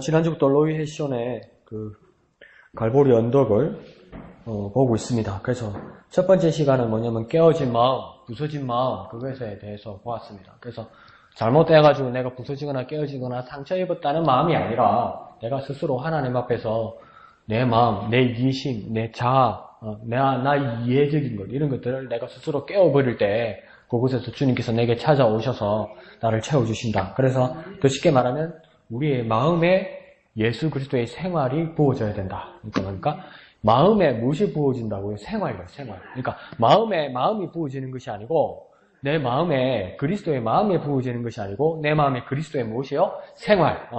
지난주부터 로이 해션의 그 갈보리 언덕을 보고 있습니다. 그래서 첫 번째 시간은 뭐냐면 깨어진 마음, 부서진 마음, 그것에 대해서 보았습니다. 그래서 잘못돼가지고 내가 부서지거나 깨어지거나 상처 입었다는 마음이 아니라 내가 스스로 하나님 앞에서 내 마음, 내 이기심, 내 자아, 나 이해적인 것, 이런 것들을 내가 스스로 깨어버릴 때 그곳에서 주님께서 내게 찾아오셔서 나를 채워주신다. 그래서 더 쉽게 말하면 우리의 마음에 예수 그리스도의 생활이 부어져야 된다. 그러니까 마음에 무엇이 부어진다고요? 생활이요, 생활. 그러니까 마음이 부어지는 것이 아니고 내 마음에 그리스도의 마음이 부어지는 것이 아니고 내 마음에 그리스도의 무엇이요? 생활,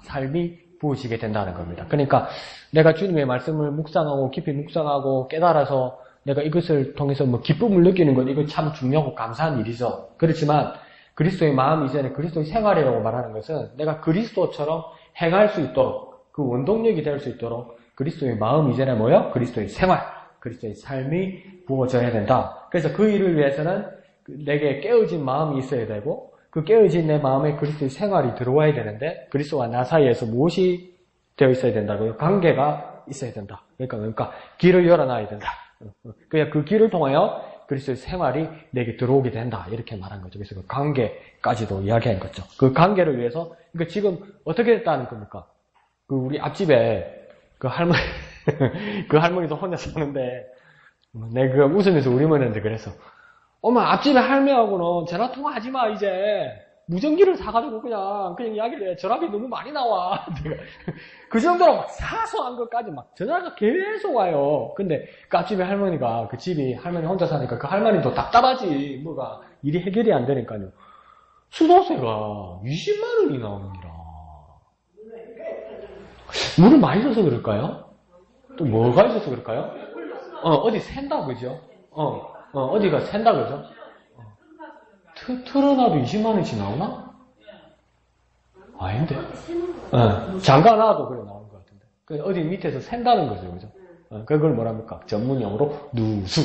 삶이 부어지게 된다는 겁니다. 그러니까 내가 주님의 말씀을 묵상하고 깊이 묵상하고 깨달아서 내가 이것을 통해서 기쁨을 느끼는 것, 이거 참 중요하고 감사한 일이죠. 그렇지만 그리스도의 마음 이전에 그리스도의 생활이라고 말하는 것은 내가 그리스도처럼 행할 수 있도록 그 원동력이 될 수 있도록 그리스도의 마음 이전에 뭐요? 그리스도의 생활, 그리스도의 삶이 부어져야 된다. 그래서 그 일을 위해서는 내게 깨어진 마음이 있어야 되고 그 깨어진 내 마음에 그리스도의 생활이 들어와야 되는데 그리스도와 나 사이에서 무엇이 되어 있어야 된다고요? 관계가 있어야 된다. 그러니까 길을 열어놔야 된다. 그냥 그 길을 통하여 그리스도의 생활이 내게 들어오게 된다. 이렇게 말한 거죠. 그래서 그 관계까지도 이야기한 거죠. 그 관계를 위해서, 그러니까 지금 어떻게 됐다는 겁니까? 그 우리 앞집에 그 할머니, 그 할머니도 혼자 사는데, 내가 그 웃으면서 우리 어머니한테 그래서, 엄마, 앞집에 할매하고는 전화통화하지 마, 이제. 무전기를 사가지고 그냥 이야기를 해. 전화비 너무 많이 나와. 그 정도로 사소한 것까지 전화가 계속 와요. 근데 그 앞집에 할머니가, 그 집이 할머니 혼자 사니까 그 할머니도 답답하지. 뭐가 일이 해결이 안 되니까요. 수도세가 20만 원이 나옵니다. 물을 많이 줘서 그럴까요? 또 뭐가 있어서 그럴까요? 어디 샌다, 그죠? 어디가 샌다, 그죠? 틀어놔도 20만원씩 나오나? 아닌데. 잠가놔도 그래 나오는 것 같은데. 어디 밑에서 샌다는 거죠, 그죠? 그걸 뭐랍니까? 전문용어로 누수.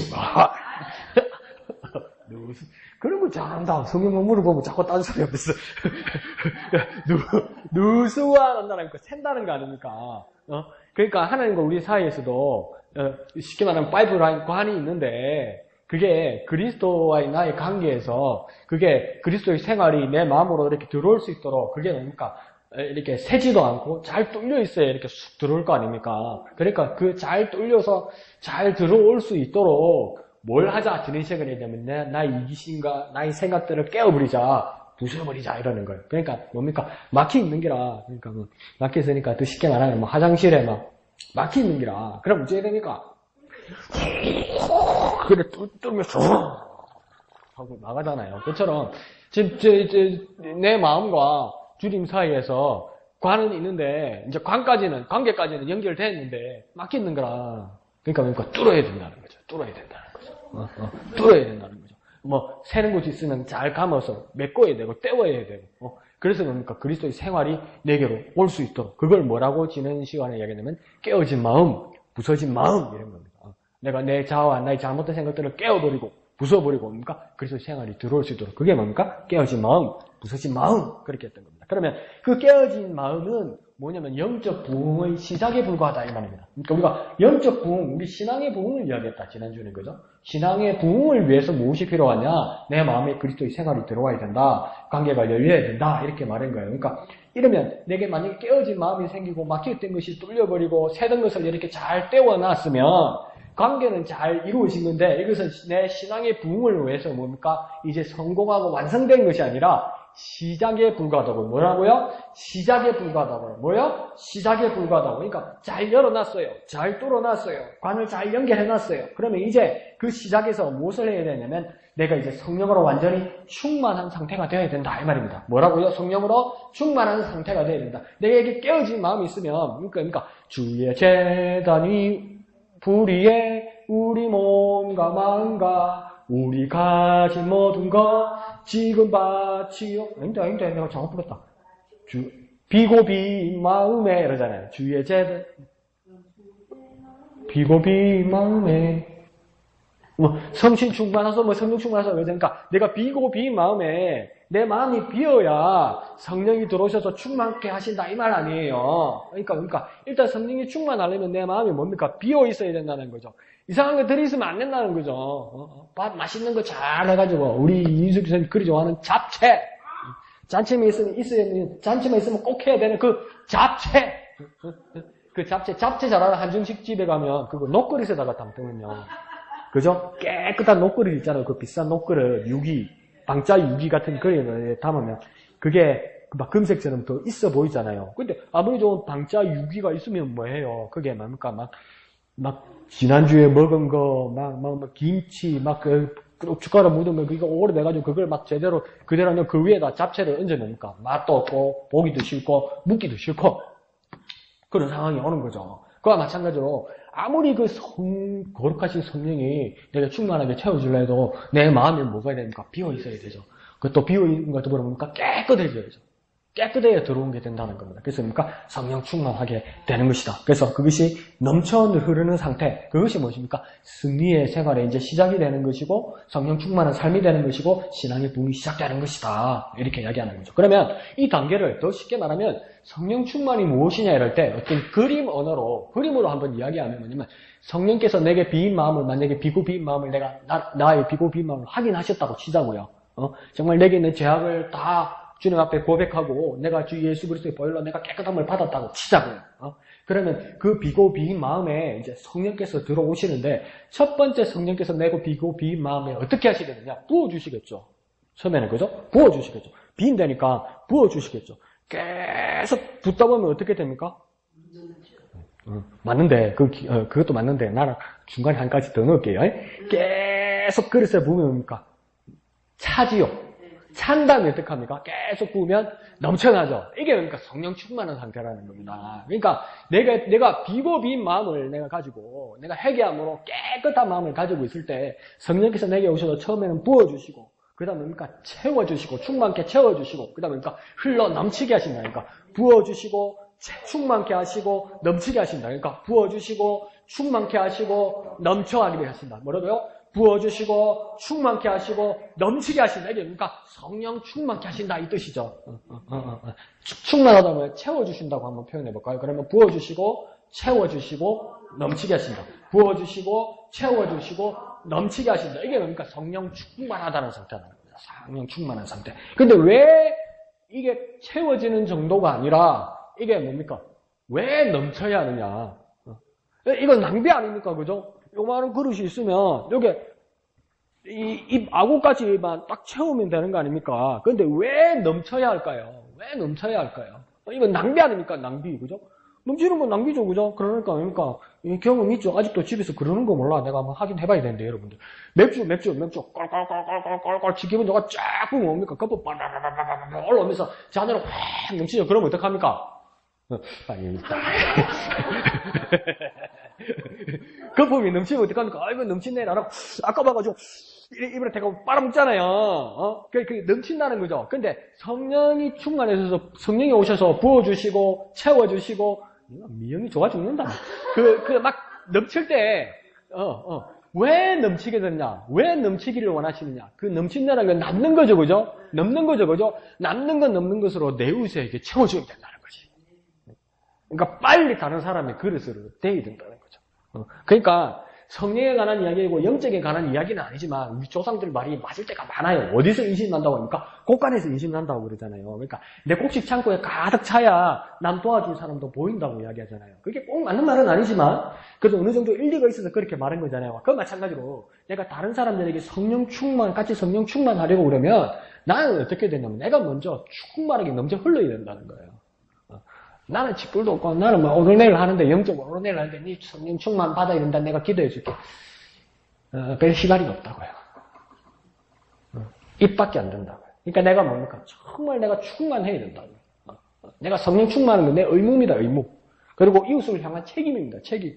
누수. 그런 거 잘한다. 성경 논문을 보면 자꾸 딴 소리 없었어. 누수와 난다는 거, 샌다는 거 아닙니까? 그러니까 하나님과 우리 사이에서도, 쉽게 말하면 파이프라인 관이 있는데, 그게 그리스도와의 나의 관계에서 그게 그리스도의 생활이 내 마음으로 이렇게 들어올 수 있도록 그게 뭡니까? 이렇게 새지도 않고 잘 뚫려 있어야 이렇게 쑥 들어올 거 아닙니까? 그러니까 그 잘 뚫려서 잘 들어올 수 있도록 뭘 하자 지난 시간에 얘기하면 나의 이기심과 나의 생각들을 깨어버리자, 부숴버리자 이러는 거예요. 그러니까 뭡니까? 막혀 있는 게라. 그러니까 막혀 있으니까 더 쉽게 말하면 화장실에 막혀 있는 게라. 그럼 어찌 해야 됩니까? 그래 뚫으면서 하고 나가잖아요. 그처럼 지금 내 마음과 주님 사이에서 관은 있는데 이제 관계까지는 연결됐는데 막히는 거라. 그러니까 뚫어야 된다는 거죠. 뚫어야 된다는 거죠. 뚫어야 된다는 거죠. 새는 곳이 있으면 잘 감아서 메꿔야 되고 떼워야 되고. 그래서 뭡니까? 그리스도의 생활이 내게로 올 수 있도록 그걸 뭐라고 지난 시간에 이야기하냐면 깨어진 마음, 부서진 마음 이런 겁니다. 내가 내 자아와 나의 잘못된 생각들을 깨어버리고 부숴버리고 뭡니까? 그리스도의 생활이 들어올 수 있도록 그게 뭡니까? 깨어진 마음, 부서진 마음 그렇게 했던 겁니다. 그러면 그 깨어진 마음은 뭐냐면 영적 부흥의 시작에 불과하다 이 말입니다. 그러니까 우리가 영적 부흥, 우리 신앙의 부흥을 이야기했다 지난주에는 그죠? 신앙의 부흥을 위해서 무엇이 필요하냐? 내 마음에 그리스도의 생활이 들어와야 된다. 관계가 열려야 된다. 이렇게 말한 거예요. 그러니까 이러면 내게 만약에 깨어진 마음이 생기고 막혀있던 것이 뚫려버리고 새던 것을 이렇게 잘 떼어놨으면 관계는 잘 이루어진 건데 이것은 내 신앙의 부흥을 위해서 뭡니까? 이제 성공하고 완성된 것이 아니라 시작에 불과하다고요. 뭐라고요? 시작에 불과하다고요. 뭐요? 시작에 불과하다고. 그러니까 잘 열어놨어요. 잘 뚫어놨어요. 관을 잘 연결해놨어요. 그러면 이제 그 시작에서 무엇을 해야 되냐면 내가 이제 성령으로 완전히 충만한 상태가 되어야 된다 이 말입니다. 뭐라고요? 성령으로 충만한 상태가 되어야 된다. 내게 깨어진 마음이 있으면 그러니까 주의 재단이 불의에 우리 몸과 마음과 우리 가진 모든 것 지금 바치요. 아닌데 내가 잘못 불렀다. 비고비 마음에 이러잖아요. 주의 재단 비고비 마음에 뭐 성신 충만하소, 뭐 성령 충만하소. 그러니까 내가 비고 빈 마음에 내 마음이 비어야 성령이 들어오셔서 충만케 하신다 이 말 아니에요. 그러니까 일단 성령이 충만하려면 내 마음이 뭡니까? 비어 있어야 된다는 거죠. 이상한 거 들이있으면 안 된다는 거죠. 밥 맛있는 거 잘 해가지고 우리 이수기 선생님 그리 좋아하는 잡채. 잔치만 있으면 꼭 해야 되는 그 잡채. 그 잡채 잘하는 한정식 집에 가면 그거 녹그릇에다가 담으면요. 그죠? 깨끗한 녹그릇 있잖아요. 그 비싼 녹그릇, 방자 유기 같은 그릇에 담으면 그게 막 금색처럼 더 있어 보이잖아요. 근데 아무리 좋은 방자 유기가 있으면 뭐해요? 그게 뭡니까? 막 지난주에 먹은 거, 막 김치, 고춧가루 묻은 거, 그거 오래돼가지고 그걸 막 제대로, 그대로 하면 그 위에다 잡채를 얹어놓으니까 맛도 없고, 보기도 싫고, 묻기도 싫고, 그런 상황이 오는 거죠. 그와 마찬가지로, 아무리 거룩하신 성령이 내가 충만하게 채워주려 해도 내 마음에 뭐가 됩니까? 비어있어야 되죠. 그것도 비어있는 것도 뭐랍니까? 깨끗해져야죠. 깨끗해야 들어온 게 된다는 겁니다. 그래서 뭡니까? 성령 충만하게 되는 것이다. 그래서 그것이 넘쳐 흐르는 상태, 그것이 무엇입니까? 승리의 생활의 이제 시작이 되는 것이고, 성령 충만한 삶이 되는 것이고, 신앙의 붐이 시작되는 것이다. 이렇게 이야기하는 거죠. 그러면 이 단계를 더 쉽게 말하면, 성령 충만이 무엇이냐 이럴 때, 어떤 그림으로 한번 이야기하면 뭐냐면, 성령께서 내게 비인 마음을, 만약에 비고 비인 마음을 나의 비고 비인 마음을 확인하셨다고 치자고요. 정말 내게 있는 죄악을 다 주님 앞에 고백하고 내가 주 예수 그리스도의 보혈로 내가 깨끗함을 받았다고 치자고요. 그러면 그 비고 비인 마음에 이제 성령께서 들어오시는데 첫 번째 성령께서 내고 비고 비인 마음에 어떻게 하시겠느냐? 부어주시겠죠. 처음에는 그죠? 부어주시겠죠. 빈다니까 부어주시겠죠. 계속 붓다 보면 어떻게 됩니까? 맞는데 그것도 맞는데 나는 중간에 한 가지 더 넣을게요. 계속 그릇에 부으면 뭡니까? 차지요. 찬 다음에 어떻게 합니까? 계속 부으면 넘쳐나죠. 이게 그러니까 성령 충만한 상태라는 겁니다. 그러니까 내가 비고 빈 마음을 내가 가지고 내가 회개함으로 깨끗한 마음을 가지고 있을 때 성령께서 내게 오셔서 처음에는 부어주시고 그 다음에 뭡니까? 채워주시고 충만케 채워주시고 그 다음에 뭡니까? 흘러 넘치게 하신다니까. 부어주시고 충만케 하시고 넘치게 하신다. 그러니까 부어주시고 충만케 하시고 넘쳐나게 하신다. 뭐라고요? 부어주시고 충만케 하시고 넘치게 하신다. 이게 그러니까 성령 충만케 하신다 이 뜻이죠. 충만하다면 채워주신다고 한번 표현해 볼까요? 그러면 부어주시고 채워주시고 넘치게 하신다. 부어주시고 채워주시고 넘치게 하신다. 이게 그러니까 성령 충만하다는 상태라는 겁니다. 성령 충만한 상태. 근데 왜 이게 채워지는 정도가 아니라 이게 뭡니까? 왜 넘쳐야 하느냐? 이건 낭비 아닙니까? 그죠? 요만한 그릇이 있으면 요게 이 아구까지만 딱 채우면 되는 거 아닙니까? 그런데 왜 넘쳐야 할까요? 왜 넘쳐야 할까요? 이건 낭비 아닙니까? 낭비, 그죠? 넘치는 건 낭비죠, 그죠? 그러니까 이 경험 있죠? 아직도 집에서 그러는 거 몰라. 내가 한번 확인 해봐야 되는데, 여러분들. 맥주 꼴꼴꼴꼴꼴꼴꼴 지키면 저가 쫙 부으면 뭡니까? 거품 빨빨빨빨빨 올라오면서 잔으로 확 넘치죠. 그러면 어떡합니까? 거품이 넘치면 어떡합니까? 아이고, 넘친네. 라고 아까 봐가지고, 입으로 대고 빨아먹잖아요. 그 넘친다는 거죠. 근데 성령이 충만해서 성령이 오셔서 부어주시고, 채워주시고, 미영이 좋아 죽는다. 막 넘칠 때, 왜 넘치게 되느냐? 왜 넘치기를 원하시느냐? 그 넘친다는 건 남는 거죠, 그죠? 넘는 거죠, 그죠? 남는 건 넘는 것으로 내우세에게 채워주면 된다는 거지. 그러니까 빨리 다른 사람의 그릇으로 대야 된다는 거죠. 그러니까 성령에 관한 이야기이고 영적에 관한 이야기는 아니지만 우리 조상들 말이 맞을 때가 많아요. 어디서 인신난다고 합니까? 곳간에서 인신난다고 그러잖아요. 그러니까 내 곡식 창고에 가득 차야 남 도와줄 사람도 보인다고 이야기하잖아요. 그게 꼭 맞는 말은 아니지만 그래도 어느 정도 일리가 있어서 그렇게 말한 거잖아요. 그건 마찬가지로 내가 다른 사람들에게 같이 성령 충만하려고 그러면 나는 어떻게 되냐면 내가 먼저 충만하게 넘쳐 흘러야 된다는 거예요. 나는 직불도 없고 나는 뭐 오르내일 하는데 영적으로 오르내일 하는데 네 성령 충만 받아야 된다 내가 기도해 줄게. 별 시간이 없다고요. 입밖에 안 된다고요. 그러니까 내가 뭡니까? 정말 내가 충만해야 된다고요. 내가 성령 충만한 건 내 의무입니다. 의무. 그리고 이웃을 향한 책임입니다. 책임.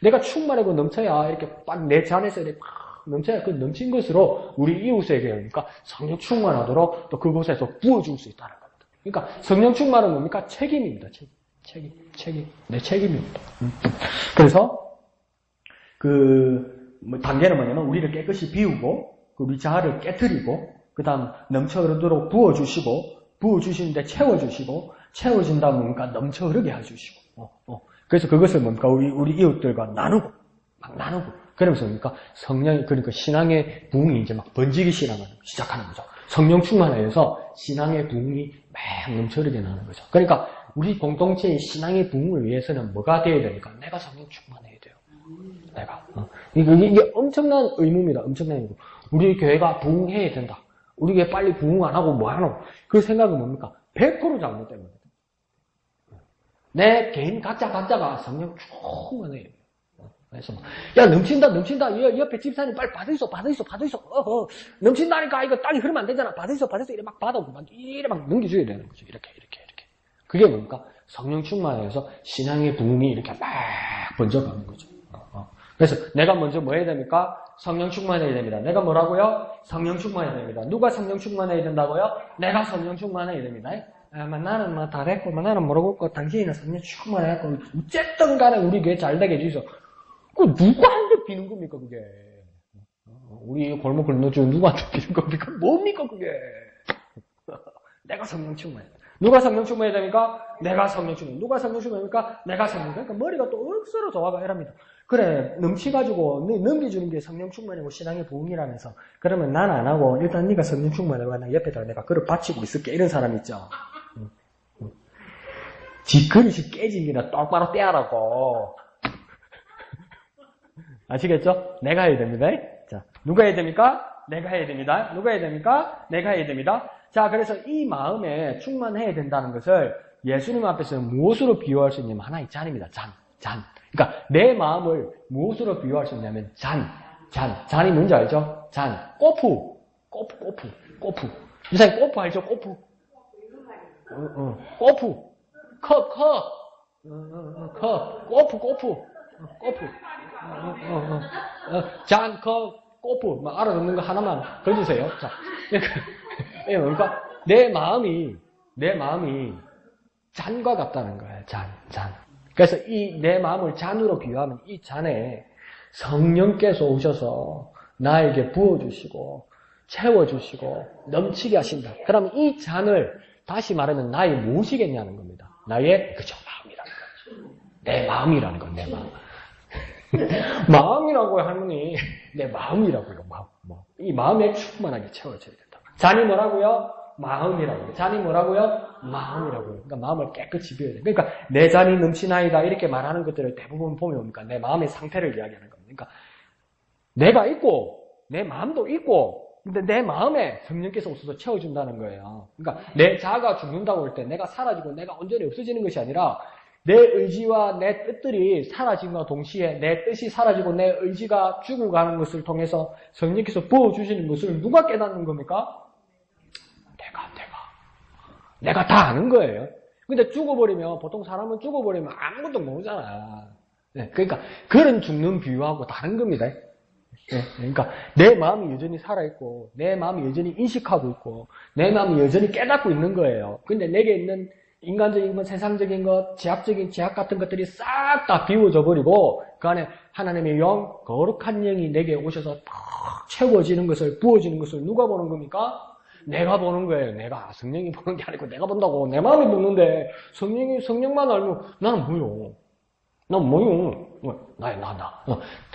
내가 충만하고 넘쳐야 이렇게 막 내 잔에서 이렇게 넘쳐야 그 넘친 것으로 우리 이웃에게 그러니까 성령 충만하도록 또 그곳에서 부어줄 수 있다는 겁니다. 그러니까 성령 충만은 뭡니까? 책임입니다. 책임. 내 책임입니다. 그래서 단계는 뭐냐면 우리를 깨끗이 비우고 우리 자아를 깨뜨리고 그 다음 넘쳐 흐르도록 부어주시는데 채워주시고 채워진 다음 뭔가 넘쳐 흐르게 해주시고 그래서 그것을 뭔가 우리 이웃들과 나누고 그러면서 뭡니까 성령이 그러니까 신앙의 부흥이 이제 막 번지기 시작하는 거죠. 성령 충만하여서 신앙의 부흥이 막 넘쳐 흐르게 나는 거죠. 그러니까 우리 공동체의 신앙의 부흥을 위해서는 뭐가 되어야 되니까 내가 성령 충만해야 돼요. 내가 이게 엄청난 의무입니다. 엄청난 의무. 우리 교회가 부흥해야 된다. 우리 교회 빨리 부흥 안 하고 뭐 하노? 그 생각은 뭡니까? 100% 잘못된 겁니다. 내 개인 각자가 성령 충만해야 돼요. 그래서 야 넘친다 옆에 집사님 빨리 받으소 넘친다니까 이거 땅이 흐르면 안 되잖아 받으소 이래 막 받아오고 막 이래 막 넘겨줘야 되는 거죠. 이렇게 그게 뭡니까? 성령 충만해서 신앙의 부흥이 이렇게 막 번져가는 거죠. 그래서 내가 먼저 뭐 해야 됩니까? 성령 충만해야 됩니다. 내가 뭐라고요? 성령 충만해야 됩니다. 누가 성령 충만해야 된다고요? 내가 성령 충만해야 됩니다. 나는 뭐 다 됐고 나는 모르고 당신이는 성령 충만해갖고 어쨌든 간에 우리 교회 잘 되게 해주셔. 그 누구한테 비는 겁니까 그게? 우리 골목 건너주 누구한테 비는 겁니까? 뭡니까 그게? 내가 성령 충만해. 누가 성령 충만해야 됩니까? 내가 성령 충만해. 누가 성령 충만합니까? 내가 성령. 그러니까 머리가 또 억수로 좋아가 이랍니다. 그래 넘치가지고 넘겨주는 게 성령 충만이고 신앙의 부흥이라면서 그러면 난 안 하고 일단 네가 성령 충만해봐 나 옆에다가 내가 그릇 받치고 있을게 이런 사람 있죠. 지 그릇이 깨집니다. 똑바로 떼하라고. 아시겠죠? 내가 해야 됩니다. 자, 누가 해야 됩니까? 내가 해야 됩니다. 누가 해야 됩니까? 내가 해야 됩니다. 자, 그래서 이 마음에 충만해야 된다는 것을 예수님 앞에서 무엇으로 비유할 수 있냐면 하나의 잔입니다. 잔. 그러니까 내 마음을 무엇으로 비유할 수 있냐면 잔이 뭔지 알죠? 잔. 꼬푸. 이사님 꼬푸 알죠? 꼬푸. 꼬푸. 컵. 꼬푸. 잔, 컵, 꼬푸. 막 알아듣는 거 하나만 걸주세요. 자, 그러니까 내 마음이 잔과 같다는 거예요. 잔. 그래서 이 내 마음을 잔으로 비유하면 이 잔에 성령께서 오셔서 나에게 부어주시고 채워주시고 넘치게 하신다. 그러면 이 잔을 다시 말하면 나의 무엇이겠냐는 겁니다. 나의 그저 마음이라는 거죠. 내 마음이라는 건 내 마음. 마음이라고요 할머니. 내 마음이라고요. 마음. 이 마음에 충만하게 채워져야 된다. 잔이 뭐라고요? 마음이라고요. 잔이 뭐라고요? 마음이라고요. 그러니까 마음을 깨끗이 비워야 돼요. 그러니까 내 잔이 넘치나이다 이렇게 말하는 것들을 대부분 보면 뭡니까? 내 마음의 상태를 이야기하는 겁니다. 그러니까 내가 있고 내 마음도 있고 근데 내 마음에 성령께서 오셔서 채워준다는 거예요. 그러니까 내 자아가 죽는다고 할 때 내가 사라지고 내가 온전히 없어지는 것이 아니라 내 의지와 내 뜻들이 사라짐과 동시에 내 뜻이 사라지고 내 의지가 죽어가는 것을 통해서 성령께서 부어주시는 것을 누가 깨닫는 겁니까? 내가 다 아는 거예요. 근데 죽어버리면 보통 사람은 죽어버리면 아무것도 모르잖아. 네, 그러니까 그런 죽는 비유하고 다른 겁니다. 네, 그러니까 내 마음이 여전히 살아있고 내 마음이 여전히 인식하고 있고 내 마음이 여전히 깨닫고 있는 거예요. 근데 내게 있는 인간적인 것, 세상적인 것, 제약 같은 것들이 싹 다 비워져 버리고 그 안에 하나님의 영, 거룩한 영이 내게 오셔서 탁 채워지는 것을 부어지는 것을 누가 보는 겁니까? 내가 보는 거예요. 내가 성령이 보는 게 아니고 내가 본다고. 내 마음이 보는데 성령만 알면 나는 뭐요? 난 뭐요? 나.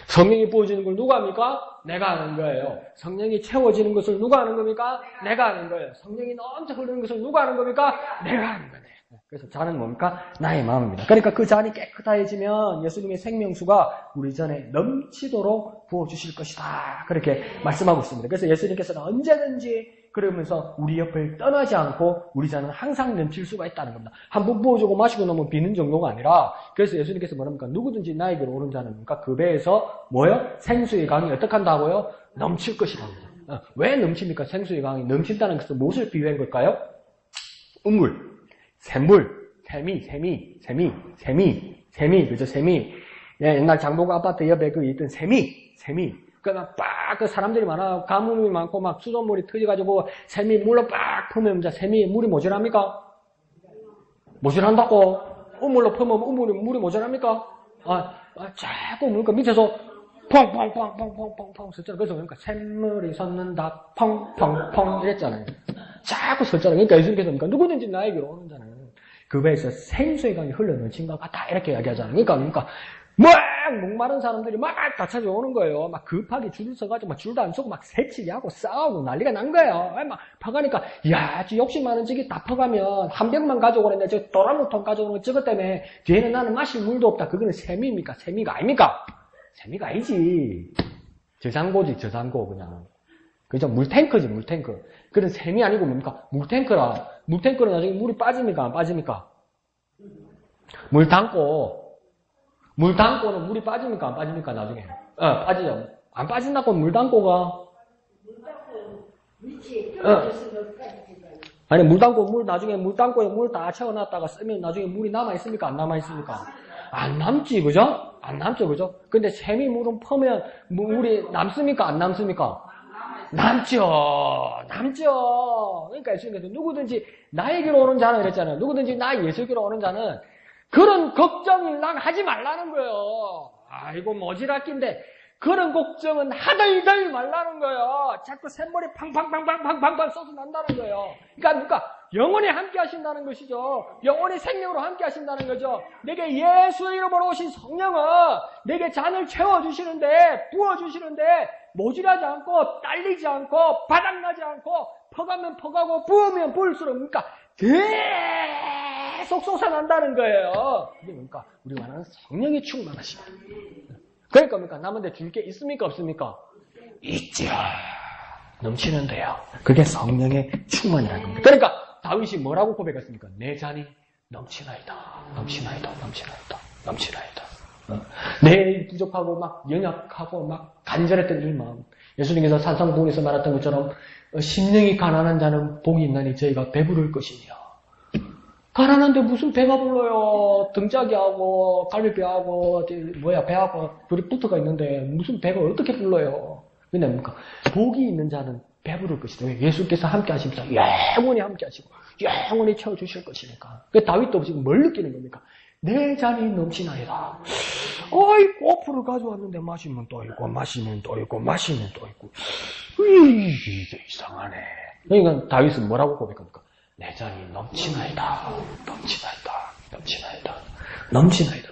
성령이 부어지는 걸 누가 합니까? 내가 하는 거예요. 성령이 채워지는 것을 누가 하는 겁니까? 내가 하는 거예요. 성령이 넘쳐 흐르는 것을 누가 하는 겁니까? 내가 하는 거네. 그래서 잔은 뭡니까? 나의 마음입니다. 그러니까 그 잔이 깨끗해지면 예수님의 생명수가 우리 잔에 넘치도록 부어주실 것이다. 그렇게 말씀하고 있습니다. 그래서 예수님께서는 언제든지 그러면서 우리 옆을 떠나지 않고 우리 잔은 항상 넘칠 수가 있다는 겁니다. 한번 부어주고 마시고 나면 비는 정도가 아니라 그래서 예수님께서 뭐랍니까? 누구든지 나에게로 오는 자는 뭡니까? 그 배에서 뭐요? 생수의 강이 어떻게 한다고요? 넘칠 것이다. 왜 넘칩니까? 생수의 강이 넘친다는 것은 무엇을 비유한 걸까요? 우물, 샘물, 세미, 그죠? 세미. 예, 옛날 장보고 아파트 옆에 그 있던 세미. 그러니까 그 사람들이 많아, 가뭄이 많고 막 수돗물이 터져가지고 샘이 물로 빡 풀면 이제 샘이 물이 모자랍니까? 모자란다고. 우물로 풀면 물이 모자랍니까? 자꾸 그러니까 밑에서 펑펑펑펑펑펑펑 썼잖아요. 그래서 그러니까 샘물이 솟는다 펑펑펑 이랬잖아요. 자꾸 썼잖아요. 그러니까 예수님께서 그러니까 누구든지 나에게로 오는잖아요. 그 배에서 생수의 강이 흘러넘친 것 같다 이렇게 이야기하잖아요. 그러니까 막 목마른 사람들이 막 다 찾아오는 거예요. 막 급하게 줄을 서가지고 막 줄도 안 서고 막 새치기하고 싸우고 난리가 난 거예요. 막 퍼가니까 야, 저 욕심 많은 저기 다 퍼가면 한 병만 가져오는데 저 도라무통 가져오는 거 저것 때문에 뒤에는 나는 마실 물도 없다. 그거는 셈입니까? 셈이가 아닙니까? 셈이가 아니지. 저장고지 저장고 그냥. 그죠? 물탱크지 물탱크. 그런 셈이 아니고 뭡니까? 물탱크라. 물탱크는 나중에 물이 빠집니까? 안 빠집니까? 물 담고는 물이 빠집니까? 안 빠집니까? 나중에. 빠지죠. 안 빠진다고 물 담고가. 아니, 나중에 물 담고에 물 다 채워놨다가 쓰면 나중에 물이 남아있습니까? 안 남아있습니까? 안 남지, 그죠? 안 남죠, 그죠? 근데 샘이 물은 퍼면 물이 남습니까? 안 남습니까? 남죠. 그러니까 예수님께서 누구든지 나에게로 오는 자는 그랬잖아요. 누구든지 나 예수께로 오는 자는 그런 걱정을 하지 말라는 거예요. 아이고 모지락인데 그런 걱정은 하덜덜 말라는 거예요. 자꾸 샘물이 팡팡팡팡팡팡 쏟아 난다는 거예요. 그러니까 영원히 함께 하신다는 것이죠. 영원히 생명으로 함께 하신다는 거죠. 내게 예수의 이름으로 오신 성령은 내게 잔을 채워주시는데 부어주시는데 모질하지 않고 딸리지 않고 바닥나지 않고 퍼가면 퍼가고 부으면 부을수록 그러니까 계속 쏟아난다는 거예요. 이게 뭡니까? 우리가 말하는 성령이 충만하시다. 그러니까 남한테 줄 게 있습니까? 없습니까? 있지요. 넘치는데요. 그게 성령의 충만이라는 겁니다. 그러니까 다윗이 뭐라고 고백했습니까? 내 잔이 넘치나이다. 내 부족하고 막 연약하고 막 간절했던 이 마음. 예수님께서 산상복음에서 말했던 것처럼 심령이 가난한 자는 복이 있나니 저희가 배부를 것이며 가난한데 무슨 배가 불러요. 등짝이하고 갈비뼈하고 배하고 둘이 붙어가 있는데 무슨 배가 어떻게 불러요. 근데 뭡니까? 복이 있는 자는 배부를 것이다. 예수께서 함께 하십니다. 영원히 함께 하시고 영원히 채워주실 것이니까. 다윗도 지금 뭘 느끼는 겁니까? 내 잔이 넘치나이다. 어이 꼬프를 가져왔는데 마시면 또 있고 이게 이상하네. 그러니까 다윗은 뭐라고 고백합니까? 내 잔이 넘치나이다.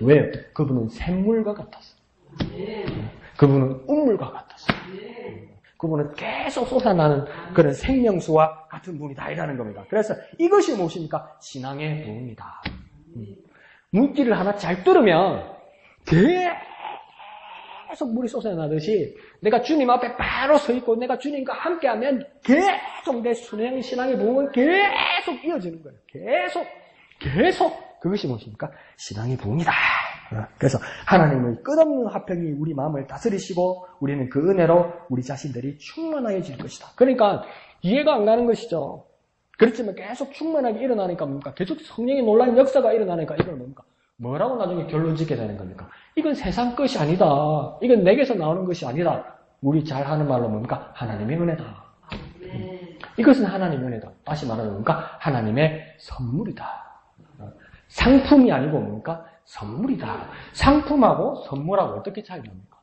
왜요? 그분은 샘물과 같았어. 그분은 운물과 같았어. 그분은 계속 쏟아나는 그런 생명수와 같은 분이다 이라는 겁니다. 그래서 이것이 무엇입니까? 신앙의 부흥이다. 물기를 하나 잘 뚫으면 계속 물이 쏟아나듯이 내가 주님 앞에 바로 서 있고 내가 주님과 함께하면 계속 내 신앙의 부흥은 계속 이어지는 거예요. 계속 그것이 무엇입니까? 신앙의 부흥이다. 그래서 하나님의 끝없는 화평이 우리 마음을 다스리시고 우리는 그 은혜로 우리 자신들이 충만해질 것이다. 그러니까 이해가 안 가는 것이죠. 그렇지만 계속 충만하게 일어나니까 뭡니까? 계속 성령의 놀라운 역사가 일어나니까 이건 뭡니까? 뭐라고 나중에 결론 짓게 되는 겁니까? 이건 세상 것이 아니다. 이건 내게서 나오는 것이 아니다. 우리 잘 하는 말로 뭡니까? 하나님의 은혜다. 이것은 하나님의 은혜다. 다시 말하면 뭡니까? 하나님의 선물이다. 상품이 아니고 뭡니까? 선물이다. 상품하고 선물하고 어떻게 차이 납니까?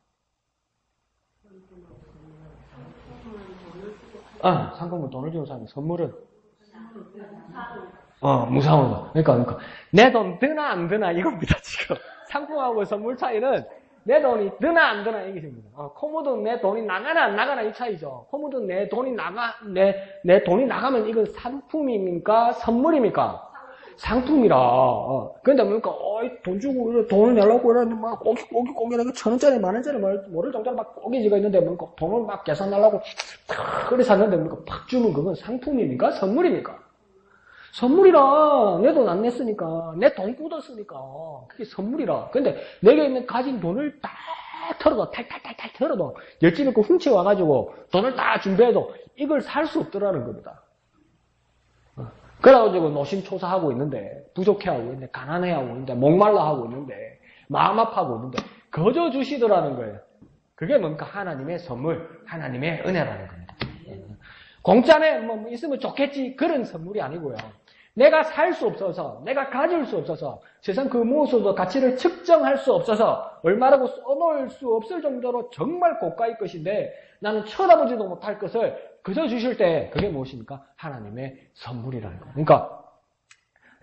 상품은 돈을 주는 사람이 선물은 무상으로. 그러니까 내 돈 드나 안 드나 이겁니다 지금. 상품하고 선물 차이는 내 돈이 드나 안 드나 이것입니다. 코모든 내 돈이 나가나 안 나가나 이 차이죠. 코모든 내 돈이 내 돈이 나가면 이건 상품입니까? 선물입니까? 상품이라. 근데 뭡니까? 돈 주고 돈을 내려고 이러는데 막 꼬기꼬기하게 1,000원짜리, 만원짜리 모를 정도로 막 꼬기지가 있는데 뭡니까? 돈을 막 계산하려고 그래 샀는데 뭡니까? 팍 주면 그건 상품입니까? 선물입니까? 선물이라. 내 돈 안 냈으니까. 내 돈 굳었으니까. 그게 선물이라. 근데 내게 있는 가진 돈을 다 털어도, 탈탈탈탈 털어도, 열심히 그 훔쳐와가지고 돈을 다 준비해도 이걸 살 수 없더라는 겁니다. 그래가지고 노심초사하고 있는데, 부족해하고 있는데, 가난해하고 있는데, 목말라하고 있는데, 마음 아파하고 있는데, 거저 주시더라는 거예요. 그게 뭡니까? 하나님의 선물, 하나님의 은혜라는 겁니다. 공짜네, 있으면 좋겠지. 그런 선물이 아니고요. 내가 살 수 없어서, 내가 가질 수 없어서, 세상 그 무엇으로도 가치를 측정할 수 없어서 얼마라고 써놓을 수 없을 정도로 정말 고가의 것인데 나는 쳐다보지도 못할 것을 그저 주실 때 그게 무엇입니까? 하나님의 선물이라는 거예요. 그러니까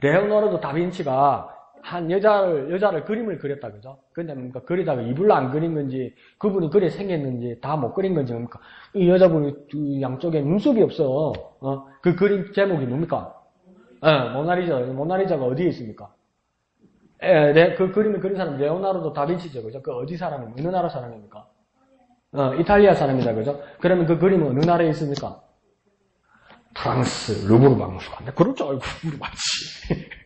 레오나르도 다빈치가 한 여자를 그림을 그렸다, 그죠? 근데 뭡니까? 그리다가 이불로 안 그린 건지, 그분이 그래 생겼는지, 다 못 그린 건지, 뭡니까? 이 여자분이 양쪽에 눈썹이 없어. 그 그림 제목이 뭡니까? 모나리자. 모나리자가 어디에 있습니까? 그 그림을 그린 사람, 레오나르도 다빈치죠, 그죠? 그 어디 사람입니까? 어느 나라 사람입니까? 이탈리아 사람이다, 그죠? 그러면 그 그림은 어느 나라에 있습니까? 프랑스, 루브르 박물관. 그럴 줄 알고 물어봤지.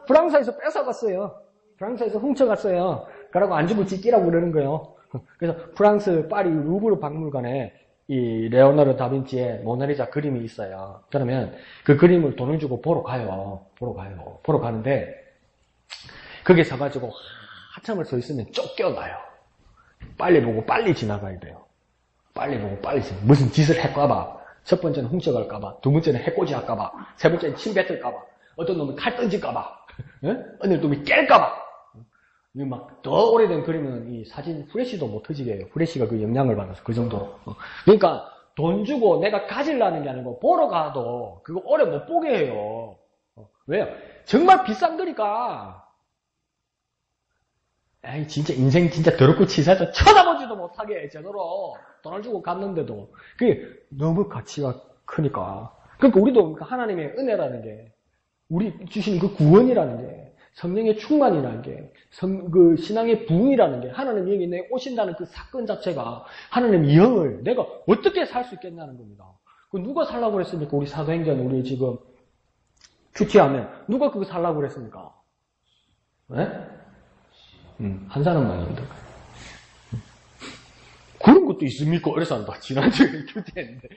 프랑스에서 뺏어갔어요. 프랑스에서 훔쳐갔어요. 그러고 안 주고 찢기라고 그러는 거예요. 그래서 프랑스 파리 루브르 박물관에 이 레오나르도 다빈치의 모나리자 그림이 있어요. 그러면 그 그림을 돈을 주고 보러 가요. 보러 가는데 거기에 서가지고 한참을 서 있으면 쫓겨나요. 빨리 보고 빨리 지나가야 돼요. 빨리 보고 빨리 지나가. 무슨 짓을 할까봐. 첫 번째는 훔쳐갈까봐. 두 번째는 해코지 할까봐. 세 번째는 침 뱉을까봐. 어떤 놈이 칼 던질까봐. 어느 놈이 깰까봐. 막 더 오래된 그림은 이 사진 후레쉬도 못 터지게 해요. 후레쉬가 그 영향을 받아서 그 정도로. 그러니까 돈 주고 내가 가지려는 게 아니고 보러 가도 그거 오래 못 보게 해요. 왜요? 정말 비싼 거니까. 에이, 진짜 인생 진짜 더럽고 치사해서 쳐다보지도 못하게 제대로 돈을 주고 갔는데도 그게 너무 가치가 크니까. 그러니까 우리도 하나님의 은혜라는 게 우리 주신 그 구원이라는 게 성령의 충만이라는 게 그 신앙의 부흥이라는 게 하나님 영이 내 오신다는 그 사건 자체가 하나님의 영을 내가 어떻게 살 수 있겠냐는 겁니다. 그 누가 살라고 그랬습니까? 우리 사도행전 우리 지금 큐티하면 누가 그거 살라고 그랬습니까? 네? 한 사람만 있는데. 그런 것도 있습니까? 그래서 나 지난주에 큐티했는데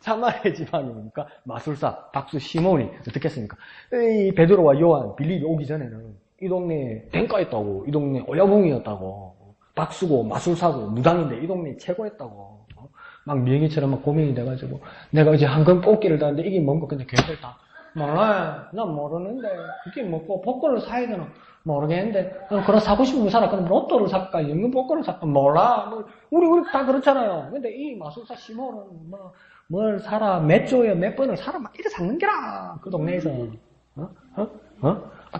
사마리아 집안이니까 마술사 박수 시몬이 어떻게 했습니까? 이 베드로와 요한 빌립이 오기 전에는 이 동네에 댕가였다고, 이 동네 오야붕이었다고, 박수고 마술사고 무당인데 이 동네 최고였다고, 막 명예처럼 막 고민이 돼가지고 내가 이제 한건 뽑기를 다는데 이게 뭔가 근데 걔들 다 몰라요. 난 모르는데 그게 뭐고 복권을 사야 되나 모르겠는데 그럼 사고 싶으면 사라. 그럼 로또를 살까 연금 복권을 살까 몰라. 우리 다 그렇잖아요. 근데 이 마술사 시몬은 뭘 사라 몇 조에 몇 번을 사라 막 이래 샀는 게라 그 동네에서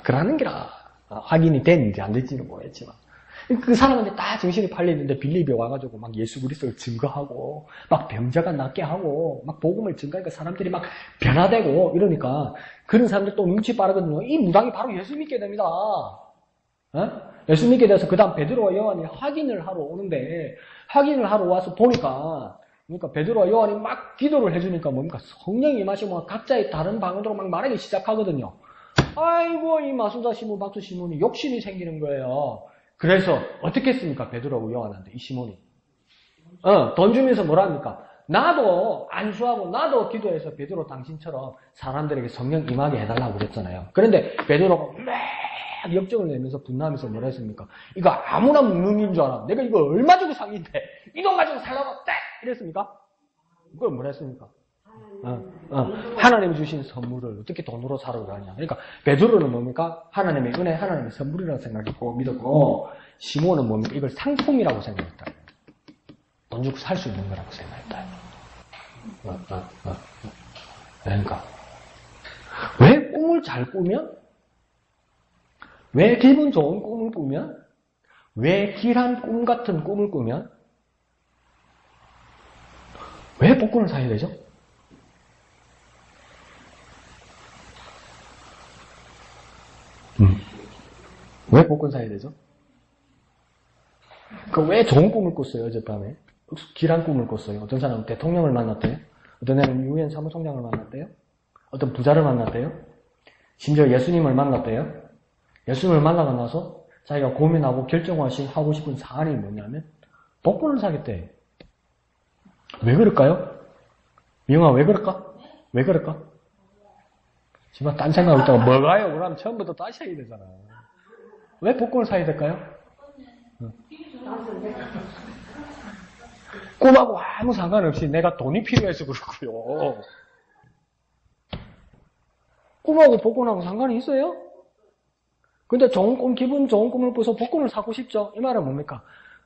그러는 게라 확인이 됐는지 안 됐지는 모르겠지만 그 사람한테 다 정신이 팔리는데 빌립이 와가지고 막 예수 그리스도를 증거하고 막 병자가 낫게 하고 막 복음을 증거하니까 사람들이 막 변화되고 이러니까 그런 사람들 또 눈치 빠르거든요. 이 무당이 바로 예수 믿게 됩니다. 예수 믿게 돼서 그 다음 베드로와 요한이 확인을 하러 오는데 확인을 하러 와서 보니까 그러니까 베드로와 요한이 막 기도를 해주니까 뭡니까? 성령이 임하시면 각자의 다른 방언으로 막 말하기 시작하거든요. 아이고 이 마술사 시몬 박수 시몬이 욕심이 생기는 거예요. 그래서 어떻게 했습니까? 베드로하고 요한한테 이 시몬이 돈 주면서 뭐라 합니까? 나도 안수하고 나도 기도해서 베드로 당신처럼 사람들에게 성령 임하게 해달라고 그랬잖아요. 그런데 베드로가 막 역정을 내면서 분노하면서 뭐라 했습니까? 이거 아무나 먹는 인 줄 알아. 내가 이거 얼마 주고 산 건데 이 돈 가지고 살라고 딱 이랬습니까? 그걸 뭐라 했습니까? 하나님이 주신 선물을 어떻게 돈으로 사러 가냐. 그러니까 베드로는 뭡니까? 하나님의 은혜, 하나님의 선물이라고 생각했고 믿었고 시몬은 뭡니까? 이걸 상품이라고 생각했다. 돈 주고 살 수 있는 거라고 생각했다. 그러니까 왜 꿈을 잘 꾸면? 왜 기분 좋은 꿈을 꾸면? 왜 길한 꿈 같은 꿈을 꾸면? 왜 복권을 사야 되죠? 왜 복권 사야 되죠? 왜 좋은 꿈을 꿨어요, 어젯밤에? 길한 꿈을 꿨어요. 어떤 사람은 대통령을 만났대요. 어떤 애는 유엔 사무총장을 만났대요. 어떤 부자를 만났대요. 심지어 예수님을 만났대요. 예수님을 만나고 나서 자기가 고민하고 하고 싶은 사안이 뭐냐면 복권을 사겠대. 왜 그럴까요? 미영아, 왜 그럴까? 왜 그럴까? 지금 딴 생각을 있다가 뭐가요? 그러면 처음부터 다시 해야 되잖아. 왜 복권을 사야 될까요? 꿈하고 아무 상관없이 내가 돈이 필요해서 그렇고요. 꿈하고 복권하고 상관이 있어요? 근데 좋은 꿈, 기분 좋은 꿈을 꿔서 복권을 사고 싶죠? 이 말은 뭡니까?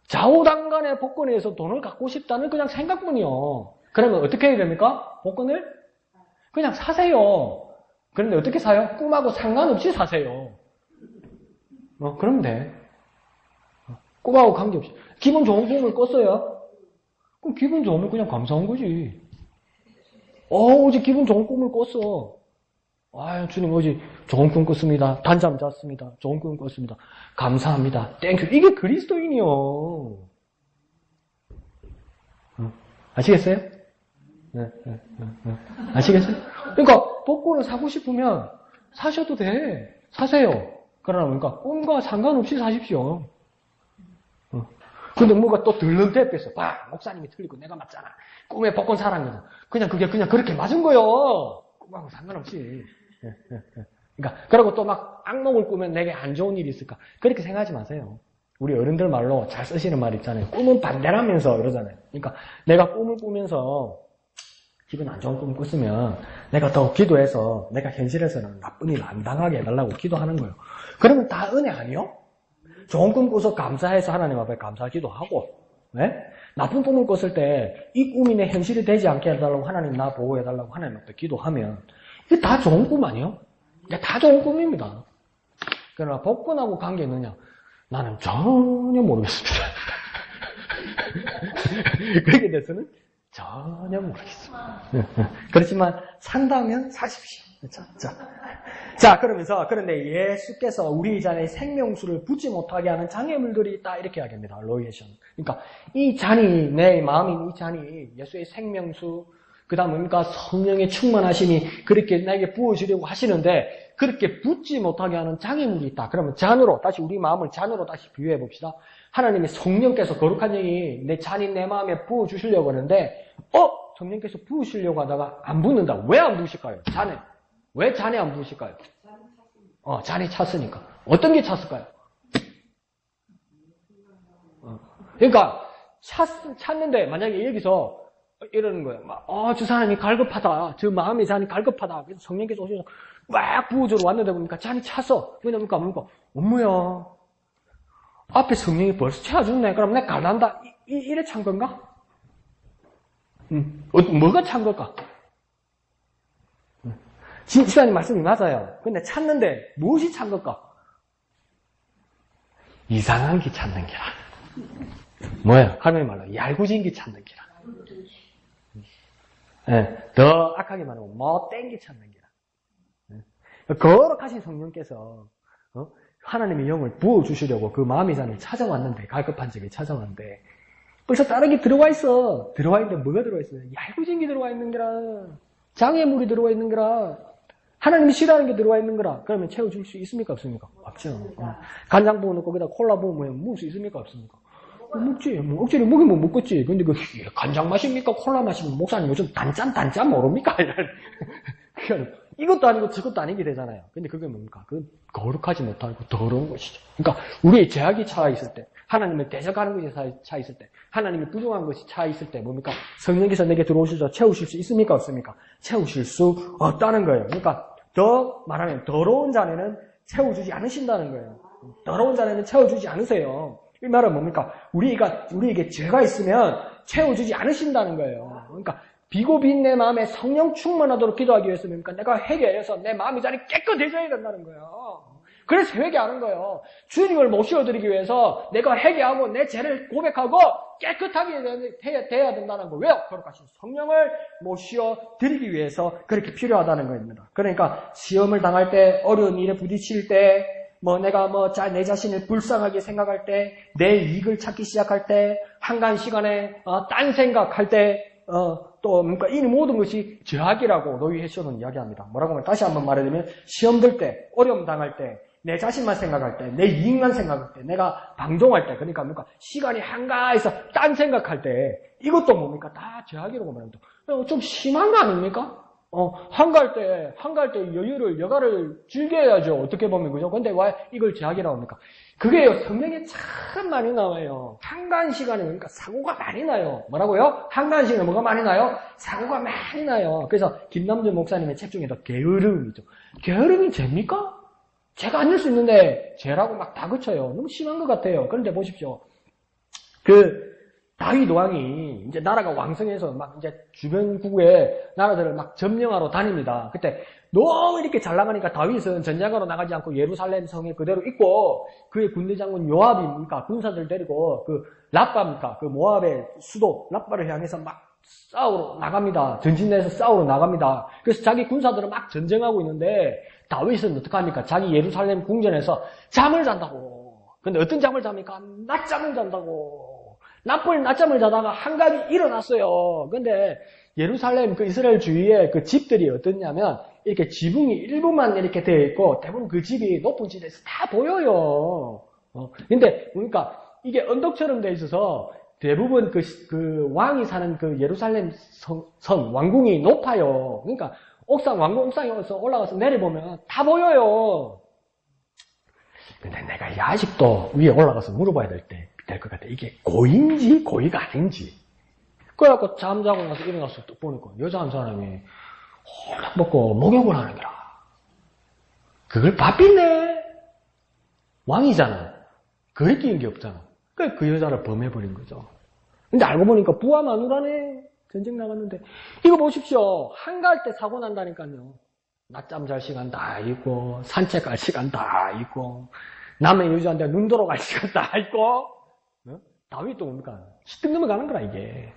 좌우당간의 복권에서 돈을 갖고 싶다는 그냥 생각뿐이요. 그러면 어떻게 해야 됩니까? 복권을? 그냥 사세요. 그런데 어떻게 사요? 꿈하고 상관없이 사세요. 그러면 돼. 꿈하고 관계없이. 기분 좋은 꿈을 꿨어요? 그럼 기분 좋으면 그냥 감사한 거지. 어제 기분 좋은 꿈을 꿨어. 아유, 주님, 어제 좋은 꿈 꿨습니다. 단잠 잤습니다. 좋은 꿈 꿨습니다. 감사합니다. 땡큐. 이게 그리스도인이요. 아시겠어요? 아시겠어요? 그러니까, 복권을 사고 싶으면 사셔도 돼. 사세요. 그러나 그러니까, 꿈과 상관없이 사십시오. 근데 뭐가 또 들렁대 뺐어. 봐, 목사님이 틀리고 내가 맞잖아. 꿈에 복권 사라는 거죠. 그냥 그렇게 맞은 거요. 꿈하고 상관없이. 그러니까, 그러고 또 막 악몽을 꾸면 내게 안 좋은 일이 있을까? 그렇게 생각하지 마세요. 우리 어른들 말로 잘 쓰시는 말 있잖아요. 꿈은 반대라면서 이러잖아요. 그러니까, 내가 꿈을 꾸면서 기분 안 좋은 꿈을 꿨으면 내가 더 기도해서 내가 현실에서는 나쁜 일 안 당하게 해달라고 기도하는 거예요. 그러면 다 은혜 아니요? 좋은 꿈 꿔서 감사해서 하나님 앞에 감사하기도 하고, 네? 나쁜 꿈을 꿨을 때 이 꿈이 내 현실이 되지 않게 해달라고 하나님 나 보호해달라고 하나님 앞에 기도하면 이게 다 좋은 꿈 아니에요? 이게 다 좋은 꿈입니다. 그러나 복권하고 관계 있느냐? 나는 전혀 모르겠습니다. 그렇게 돼서는 전혀 모르겠습니다. 그렇지만 산다면 사십시오. 자, 그런데 예수께서 우리 잔에 생명수를 붓지 못하게 하는 장애물들이 있다. 이렇게 이야기합니다. 로이에션. 그러니까 이 잔이, 내 마음인 이 잔이 예수의 생명수, 그 다음 뭡니까? 성령의 충만하심이 그렇게 나에게 부어주려고 하시는데 그렇게 붓지 못하게 하는 장애물이 있다. 그러면 잔으로, 다시 우리 마음을 잔으로 다시 비유해 봅시다. 하나님이 성령께서 거룩한 영이 내 잔인 내 마음에 부어주시려고 하는데 성령께서 부으시려고 하다가 안 붓는다. 왜 안 부으실까요? 잔에. 왜 잔에 안 부으실까요? 잔이 찼으니까. 어떤 게 찼을까요? 그러니까 찼는데 만약에 여기서 이러는 거예요. 저 사람이 갈급하다. 저 마음의 잔이 갈급하다. 그래서 성령께서 오셔서 막 부어주러 왔는데 보니까 잔이 찼어. 왜냐니까 어머야. 앞에 성령이 벌써 채워줬네. 그럼 내가 갈란다. 이래 찬 건가? 뭐가 찬 걸까? 지사님 말씀이 맞아요. 근데 찾는데 무엇이 찬 걸까? 이상한 게 찾는 기라. 뭐야? 할머니 말로 얄궂은 게 찾는 기라. 더 악하게 말하면 못된 게 찾는 기라. 거룩하신 성령께서 하나님의 영을 부어주시려고 그 마음의 잔을 찾아왔는데, 갈급한 적이 찾아왔는데 벌써 다른 게 들어와 있어. 들어와 있는데 뭐가 들어와 있어요? 얄궂은 게 들어와 있는 거라. 장애물이 들어와 있는 거라. 하나님이 싫어하는 게 들어와 있는 거라. 그러면 채워줄 수 있습니까? 없습니까? 없죠. 간장 부어놓고 거기다 콜라 부으면 먹을 수 있습니까? 없습니까? 먹지. 억지로 먹이면 먹겠지. 근데 간장 마십니까? 콜라 마시면 목사님 요즘 단짠 모릅니까? 이것도 아니고 저것도 아니게 되잖아요. 근데 그게 뭡니까? 그건 거룩하지 못하고 더러운 것이죠. 그러니까 우리의 제약이 차 있을 때, 하나님을 대적하는 것이 차 있을 때, 하나님이 부족한 것이 차 있을 때 뭡니까? 성령께서 내게 들어오셔서 채우실 수 있습니까? 없습니까? 채우실 수 없다는 거예요. 그러니까 더 말하면 더러운 잔에는 채워주지 않으신다는 거예요. 더러운 잔에는 채워주지 않으세요. 이 말은 뭡니까? 우리에게 죄가 있으면 채워주지 않으신다는 거예요. 그러니까 비고 빈 내 마음에 성령 충만하도록 기도하기 위해서 뭡니까? 내가 회개해서 내 마음이 잔이 깨끗해져야 된다는 거예요. 그래서 회개하는 거예요. 주님을 모셔드리기 위해서 내가 회개하고 내 죄를 고백하고 깨끗하게 돼야 된다는 거예요. 왜요? 거룩하신 성령을 모셔드리기 위해서 그렇게 필요하다는 겁니다. 그러니까 시험을 당할 때, 어려운 일에 부딪힐 때, 내가 내 자신을 불쌍하게 생각할 때, 내 이익을 찾기 시작할 때, 한간 시간에 딴 생각할 때, 또 이 모든 것이 죄악이라고 노이 헤쇼는 이야기합니다. 뭐라고 하면 다시 한번 말해드리면 시험 들 때, 어려움 당할 때, 내 자신만 생각할 때, 내 이익만 생각할 때, 내가 방종할 때, 그러니까 시간이 한가해서 딴 생각할 때, 이것도 뭡니까? 다 죄악이라고 말합니다. 좀 심한 거 아닙니까? 한가할 때 여가를 즐겨야죠. 어떻게 보면, 그죠? 근데 왜 이걸 제약이라고 합니까? 그게요, 성경에 참 많이 나와요. 한가한 시간에 그러니까 사고가 많이 나요. 뭐라고요? 한가한 시간에 뭐가 많이 나요? 사고가 많이 나요. 그래서 김남준 목사님의 책 중에도 게으름이죠. 게으름이 죄입니까? 죄가 아닐 수 있는데 죄라고 막 다그쳐요. 너무 심한 것 같아요. 그런데 보십시오. 다윗 왕이 이제 나라가 왕성해서 막 이제 주변국의 나라들을 막 점령하러 다닙니다. 그때 너무 이렇게 잘 나가니까 다윗은 전쟁하러 나가지 않고 예루살렘 성에 그대로 있고 그의 군대 장군 요압입니까? 군사들 데리고 라빠입니까? 모압의 수도 라빠를 향해서 막 싸우러 나갑니다. 전진해서 싸우러 나갑니다. 그래서 자기 군사들은 막 전쟁하고 있는데 다윗은 어떡합니까? 자기 예루살렘 궁전에서 잠을 잔다고. 근데 어떤 잠을 잡니까? 낮잠을 잔다고. 낮잠을 자다가 한갑이 일어났어요. 근데 예루살렘 이스라엘 주위에 집들이 어떻냐면 이렇게 지붕이 일부만 이렇게 되어 있고 대부분 그 집이 높은 집에서 다 보여요. 근데 그러니까 이게 언덕처럼 되어 있어서 대부분 왕이 사는 예루살렘 성 왕궁이 높아요. 그러니까 왕궁 옥상에서 올라가서 내려보면 다 보여요. 근데 내가 이 아직도 위에 올라가서 물어봐야 될 것 같아. 이게 고인지 고의가 아닌지. 그래갖고 잠자고 나서 일어나서 또 보니까 여자 한 사람이 홀딱 먹고 목욕을 하는 거라. 그걸 바삐네. 왕이잖아. 그에 끼인 게 없잖아. 그러니까 그 여자를 범해버린 거죠. 근데 알고 보니까 부하 마누라네. 전쟁 나갔는데. 이거 보십시오. 한가할 때 사고 난다니까요. 낮잠 잘 시간 다 있고, 산책할 시간 다 있고, 남의 여자한테 눈 돌아갈 시간 다 있고, 다윗도 뭡니까? 시뜩 넘어가는 거라, 이게.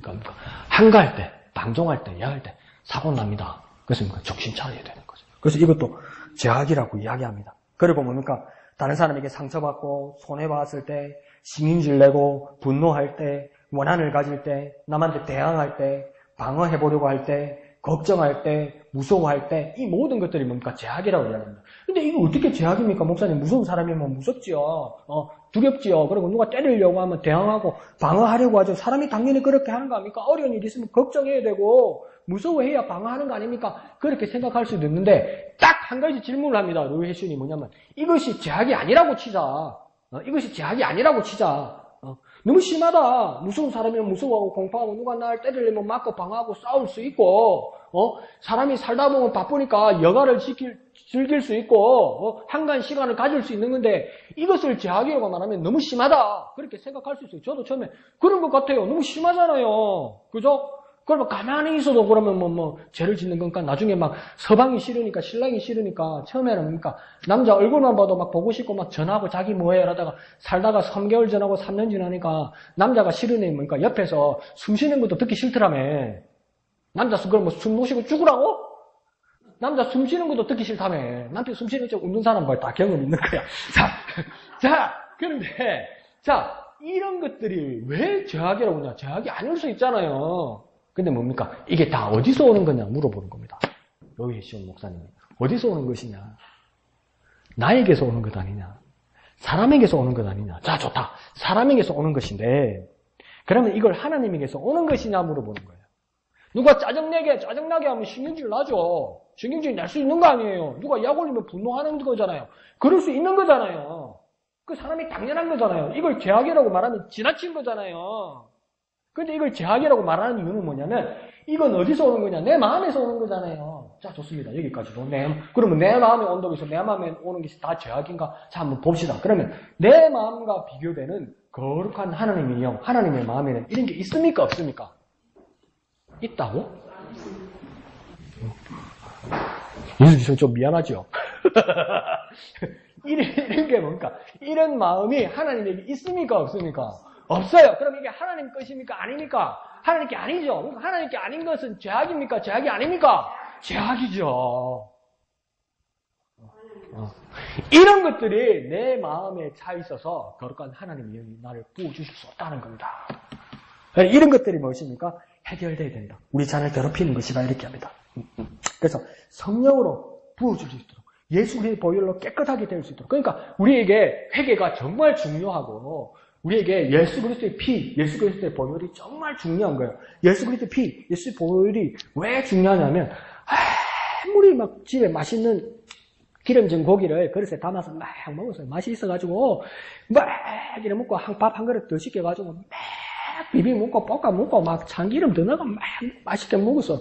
그러니까, 한가할 때, 방종할 때, 야할 때, 사고 납니다. 그래서 정신 차려야 되는 거죠. 그래서 이것도 제약이라고 이야기합니다. 그리고 뭡니까? 다른 사람에게 상처받고, 손해봤을 때, 신경질 내고, 분노할 때, 원한을 가질 때, 남한테 대항할 때, 방어해보려고 할 때, 걱정할 때, 무서워할 때, 이 모든 것들이 뭡니까? 제약이라고 이야기합니다. 근데 이거 어떻게 제약입니까? 목사님, 무서운 사람이면 무섭지요. 두렵지요. 그리고 누가 때리려고 하면 대항하고, 방어하려고 하죠. 사람이 당연히 그렇게 하는 거 아닙니까? 어려운 일이 있으면 걱정해야 되고, 무서워해야 방어하는 거 아닙니까? 그렇게 생각할 수도 있는데, 딱 한 가지 질문을 합니다. 루이 해슈니 뭐냐면, 이것이 제약이 아니라고 치자. 이것이 제약이 아니라고 치자. 너무 심하다. 무서운 사람이면 무서워하고 공포하고 누가 날 때리려면 맞고 방어하고 싸울 수 있고 사람이 살다 보면 바쁘니까 여가를 즐길 수 있고 한가한 시간을 가질 수 있는 건데 이것을 제약이라고 말하면 너무 심하다. 그렇게 생각할 수 있어요. 저도 처음에 그런 것 같아요. 너무 심하잖아요. 그죠? 그러면 가만히 있어도 그러면 죄를 짓는 거니까 나중에 막 서방이 싫으니까 신랑이 싫으니까 처음에는 뭡니까? 남자 얼굴만 봐도 막 보고 싶고 막 전화하고 자기 뭐해 이러다가 살다가 3개월 전하고 3년 지나니까 남자가 싫으니 뭡니까? 옆에서 숨 쉬는 것도 듣기 싫더라며. 남자 그럼 숨 못 쉬고 죽으라고? 남자 숨 쉬는 것도 듣기 싫다며. 남편 숨 쉬는 쪽 웃는 사람 다 경험 있는 거야. 그런데 이런 것들이 왜 제약이라고 하냐? 제약이 아닐 수 있잖아요. 근데 뭡니까? 이게 다 어디서 오는 거냐 물어보는 겁니다. 로이 시온 목사님이. 어디서 오는 것이냐? 나에게서 오는 것 아니냐? 사람에게서 오는 것 아니냐? 자, 좋다. 사람에게서 오는 것인데 그러면 이걸 하나님에게서 오는 것이냐 물어보는 거예요. 누가 짜증나게 하면 신경질 나죠. 신경질 날 수 있는 거 아니에요. 누가 약 올리면 분노하는 거잖아요. 그럴 수 있는 거잖아요. 그 사람이 당연한 거잖아요. 이걸 죄악이라고 말하면 지나친 거잖아요. 근데 이걸 제약이라고 말하는 이유는 뭐냐면 이건 어디서 오는 거냐? 내 마음에서 오는 거잖아요. 자, 좋습니다. 여기까지도. 그러면 내 마음의 온도에서 내 마음에 오는 것이 다 제약인가? 자, 한번 봅시다. 그러면 내 마음과 비교되는 거룩한 하나님의 영, 하나님의 마음에는 이런 게 있습니까? 없습니까? 있다고? 예수님 좀 미안하죠? 이런 게 뭡니까? 이런 마음이 하나님에게 있습니까? 없습니까? 없어요. 그럼 이게 하나님 것입니까? 아닙니까? 하나님 게 아니죠. 그러니까 하나님 게 아닌 것은 죄악입니까? 죄악이 아닙니까? 죄악이죠. 이런 것들이 내 마음에 차 있어서 거룩한 하나님의 영이 나를 부어주실 수 없다는 겁니다. 이런 것들이 무엇입니까? 해결돼야 된다. 우리 자녀를 괴롭히는 것이다. 이렇게 합니다. 그래서 성령으로 부어줄 수 있도록 예수의 보혈로 깨끗하게 될 수 있도록. 그러니까 우리에게 회개가 정말 중요하고 우리에게 예수 그리스도의 피, 예수 그리스도의 보혈이 정말 중요한 거예요. 예수 그리스도의 피, 예수의 보혈이 왜 중요하냐면 아무리 막 집에 맛있는 기름진 고기를 그릇에 담아서 막 먹었어요. 맛이 있어가지고 막 이래 먹고 밥 한 그릇 더 시켜가지고 막 비비 먹고 볶아 먹고 막 참기름 더 넣어가 막 맛있게 먹었어.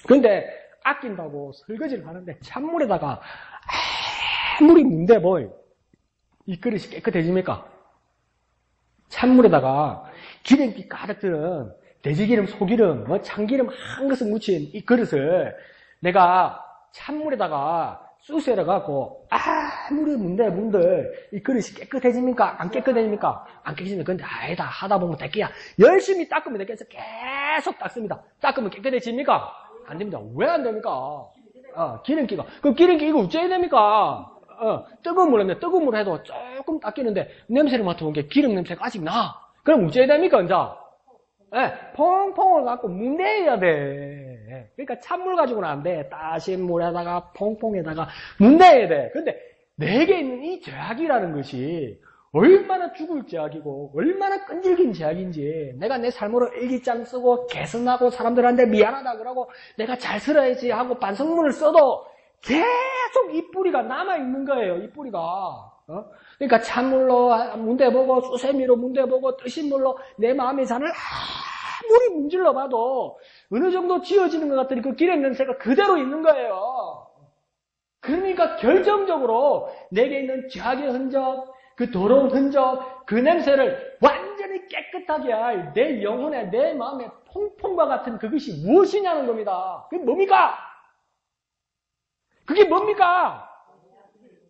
근데 아낀다고 설거지를 하는데 찬물에다가 아무리 문대볼 이 그릇이 깨끗해집니까? 찬물에다가 기름기 가득 들은 돼지기름, 소기름, 참기름 한 것을 묻힌 이 그릇을 내가 찬물에다가 쑤셔갖고 아무리 문들 이 그릇이 깨끗해집니까? 안 깨끗해집니까? 안 깨끗해집니다. 근데 아니다 하다 보면 될게야. 열심히 닦으면 되겠어. 계속 닦습니다. 닦으면 깨끗해집니까? 안 됩니다. 왜 안 됩니까? 기름기가. 그럼 기름기 이거 어째야 됩니까? 뜨거운 물 했는데 뜨거운 물 해도 조금 닦이는데 냄새를 맡아본 게 기름 냄새가 아직 나. 그럼 어째야 됩니까? 이제 퐁퐁을 갖고 문대야 돼. 그러니까 찬물 가지고는 안 돼. 따신 물에다가 퐁퐁에다가 문대야 돼. 근데 내게 있는 이 죄악이라는 것이 얼마나 죽을 죄악이고 얼마나 끈질긴 죄악인지 내가 내 삶으로 일기장 쓰고 개선하고 사람들한테 미안하다 그러고 내가 잘 살아야지 하고 반성문을 써도 계속 이 뿌리가 남아있는 거예요. 이 뿌리가. 그러니까 찬물로 문대보고 수세미로 문대보고 뜨신 물로 내 마음의 잔을 아무리 문질러 봐도 어느 정도 지어지는 것 같더니 그 기름 냄새가 그대로 있는 거예요. 그러니까 결정적으로 내게 있는 죄악의 흔적, 그 더러운 흔적, 그 냄새를 완전히 깨끗하게 할 내 영혼에, 내 마음에 퐁퐁과 같은 그것이 무엇이냐는 겁니다. 그게 뭡니까? 그게 뭡니까?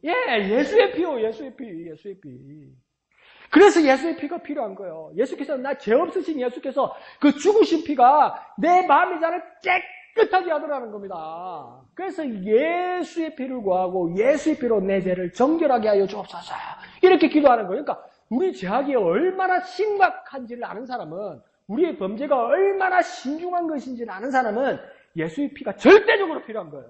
예수의 피요, 예수의 피, 예수의 피. 그래서 예수의 피가 필요한 거예요. 예수께서, 나 죄 없으신 예수께서 그 죽으신 피가 내 마음의 잔을 깨끗하게 하더라는 겁니다. 그래서 예수의 피를 구하고 예수의 피로 내 죄를 정결하게 하여 주옵소서. 이렇게 기도하는 거예요. 그러니까 우리 죄악이 얼마나 심각한지를 아는 사람은, 우리의 범죄가 얼마나 신중한 것인지를 아는 사람은 예수의 피가 절대적으로 필요한 거예요.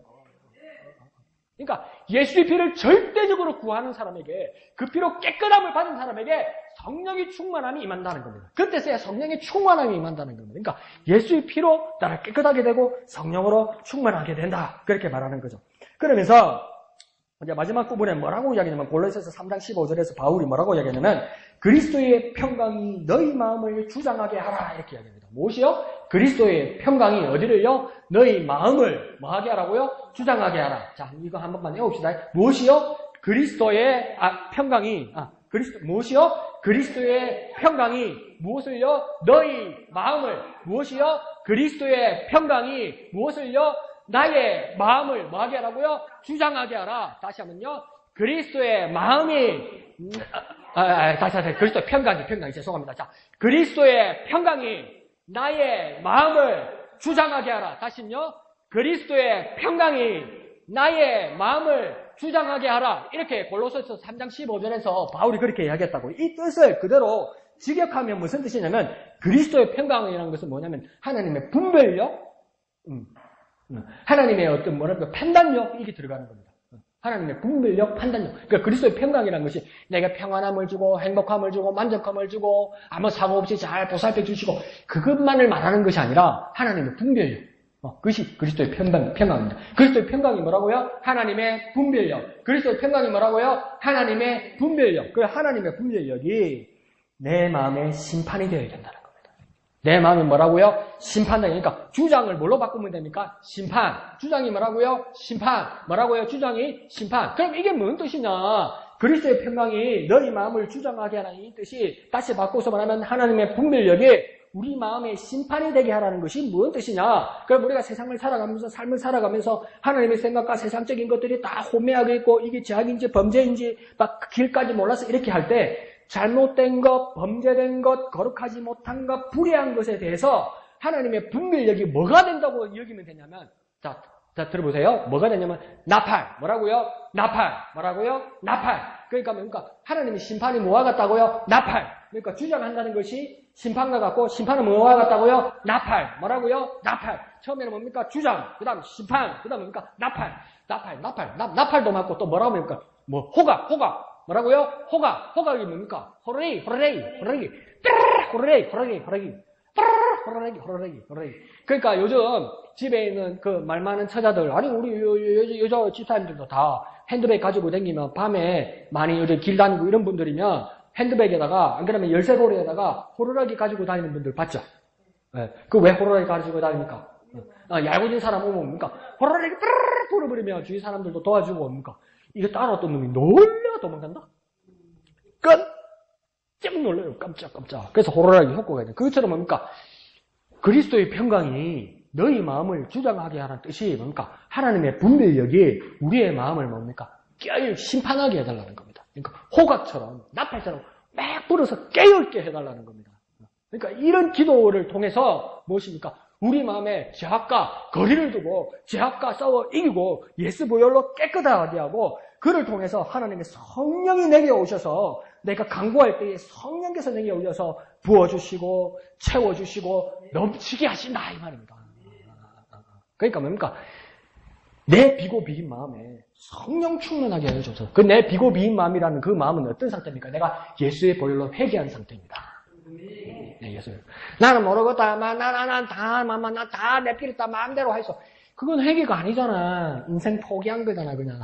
그러니까 예수의 피를 절대적으로 구하는 사람에게, 그 피로 깨끗함을 받은 사람에게 성령의 충만함이 임한다는 겁니다. 그때서야 성령의 충만함이 임한다는 겁니다. 그러니까 예수의 피로 나를 깨끗하게 되고 성령으로 충만하게 된다. 그렇게 말하는 거죠. 그러면서 이제 마지막 부분에 뭐라고 이야기하냐면, 골로새서 3장 15절에서 바울이 뭐라고 이야기하냐면, 그리스도의 평강이 너희 마음을 주장하게 하라. 이렇게 이야기합니다. 무엇이요? 그리스도의 평강이 어디를요? 너희 마음을 뭐하게 하라고요? 주장하게 하라. 자, 이거 한 번만 해봅시다. 무엇이요? 그리스도의 평강이 무엇이요? 그리스도의 평강이 무엇을요? 너희 마음을. 무엇이요? 그리스도의 평강이 무엇을요? 나의 마음을 뭐하게 하라고요? 주장하게 하라. 다시 하면요. 그리스도의 마음이 다시 그리스도의 평강이 죄송합니다. 자, 그리스도의 평강이 나의 마음을 주장하게 하라. 다시요. 그리스도의 평강이 나의 마음을 주장하게 하라. 이렇게 골로새서 3장 15절에서 바울이 그렇게 이야기했다고. 이 뜻을 그대로 직역하면 무슨 뜻이냐면, 그리스도의 평강이라는 것은 뭐냐면 하나님의 분별력, 하나님의 어떤 판단력, 이게 들어가는 겁니다. 하나님의 분별력, 판단력. 그러니까 그리스도의 평강이라는 것이 내가 평안함을 주고 행복함을 주고 만족함을 주고 아무 사고 없이 잘 보살펴 주시고 그것만을 말하는 것이 아니라 하나님의 분별력. 그것이 그리스도의 평강입니다. 그리스도의 평강이 뭐라고요? 하나님의 분별력. 그리스도의 평강이 뭐라고요? 하나님의 분별력. 그 하나님의 분별력이 내 마음에 심판이 되어야 된다는 겁니다. 내 마음이 뭐라고요? 심판당이니까 주장을 뭘로 바꾸면 됩니까? 심판. 주장이 뭐라고요? 심판. 뭐라고요? 주장이 심판. 그럼 이게 뭔 뜻이냐? 그리스도의 평강이 너희 마음을 주장하게 하라는 이 뜻이, 다시 바꿔서 말하면 하나님의 분별력이 우리 마음에 심판이 되게 하라는 것이 무슨 뜻이냐? 그럼 우리가 세상을 살아가면서, 삶을 살아가면서 하나님의 생각과 세상적인 것들이 다 혼미하게 있고 이게 죄악인지 범죄인지 막 길까지 몰라서 이렇게 할 때 잘못된 것, 범죄된 것, 거룩하지 못한 것, 불의한 것에 대해서 하나님의 분별력이 뭐가 된다고 여기면 되냐면, 자, 들어보세요. 뭐가 되냐면 나팔. 뭐라고요? 나팔. 뭐라고요? 나팔. 그러니까 하나님의 심판이 뭐와 같다고요? 나팔. 그러니까 주장한다는 것이 심판과 같고, 심판은 뭐와 같다고요? 나팔. 뭐라고요? 나팔. 처음에는 뭡니까? 주장. 그 다음 심판. 그 다음 뭡니까? 나팔. 나팔도 맞고 또 뭐라고 합니까? 호각. 뭐라고요? 호각이 뭡니까? 호레이. 그러니까 요즘 집에 있는 그 말 많은 처자들, 아니, 우리 여자 집사님들도 다 핸드백 가지고 다니면 밤에 많이 요즘 길 다니고 이런 분들이면 핸드백에다가, 안 그러면 열쇠고리에다가 호루라기 가지고 다니는 분들 봤죠? 네. 그 왜 호루라기 가지고 다닙니까? 얄궂은 사람 오면 뭡니까? 호루라기 불어버리면 주위 사람들도 도와주고 뭡니까? 이거 따라왔던 놈이 놀려 도망간다? 깜짝 놀라요. 깜짝. 그래서 호루라기 효과가 있는. 그것처럼 뭡니까? 그리스도의 평강이 너희 마음을 주장하게 하는 뜻이 뭡니까? 하나님의 분별력이 우리의 마음을 뭡니까? 심판하게 해달라는 겁니다. 그러니까 호각처럼, 나팔처럼 막 불어서 깨어있게 해달라는 겁니다. 그러니까 이런 기도를 통해서 무엇입니까? 우리 마음에 죄악과 거리를 두고 죄악과 싸워 이기고 예수 보혈로 깨끗하게 하고 그를 통해서 하나님의 성령이 내게 오셔서 내가 간구할 때에 성령께서 내게 오셔서 부어주시고 채워주시고 넘치게 하신다 이 말입니다. 그러니까 뭡니까? 내 비고 비인 마음에 성령 충만하게 해줘서 그 내 비고 비인 마음이라는 그 마음은 어떤 상태입니까? 내가 예수의 보혈로 회개한 상태입니다. 네, 예수. 나는 모르겠다. 나는 다 내 피를 다 마음대로 했어. 그건 회개가 아니잖아. 인생 포기한 거잖아, 그냥.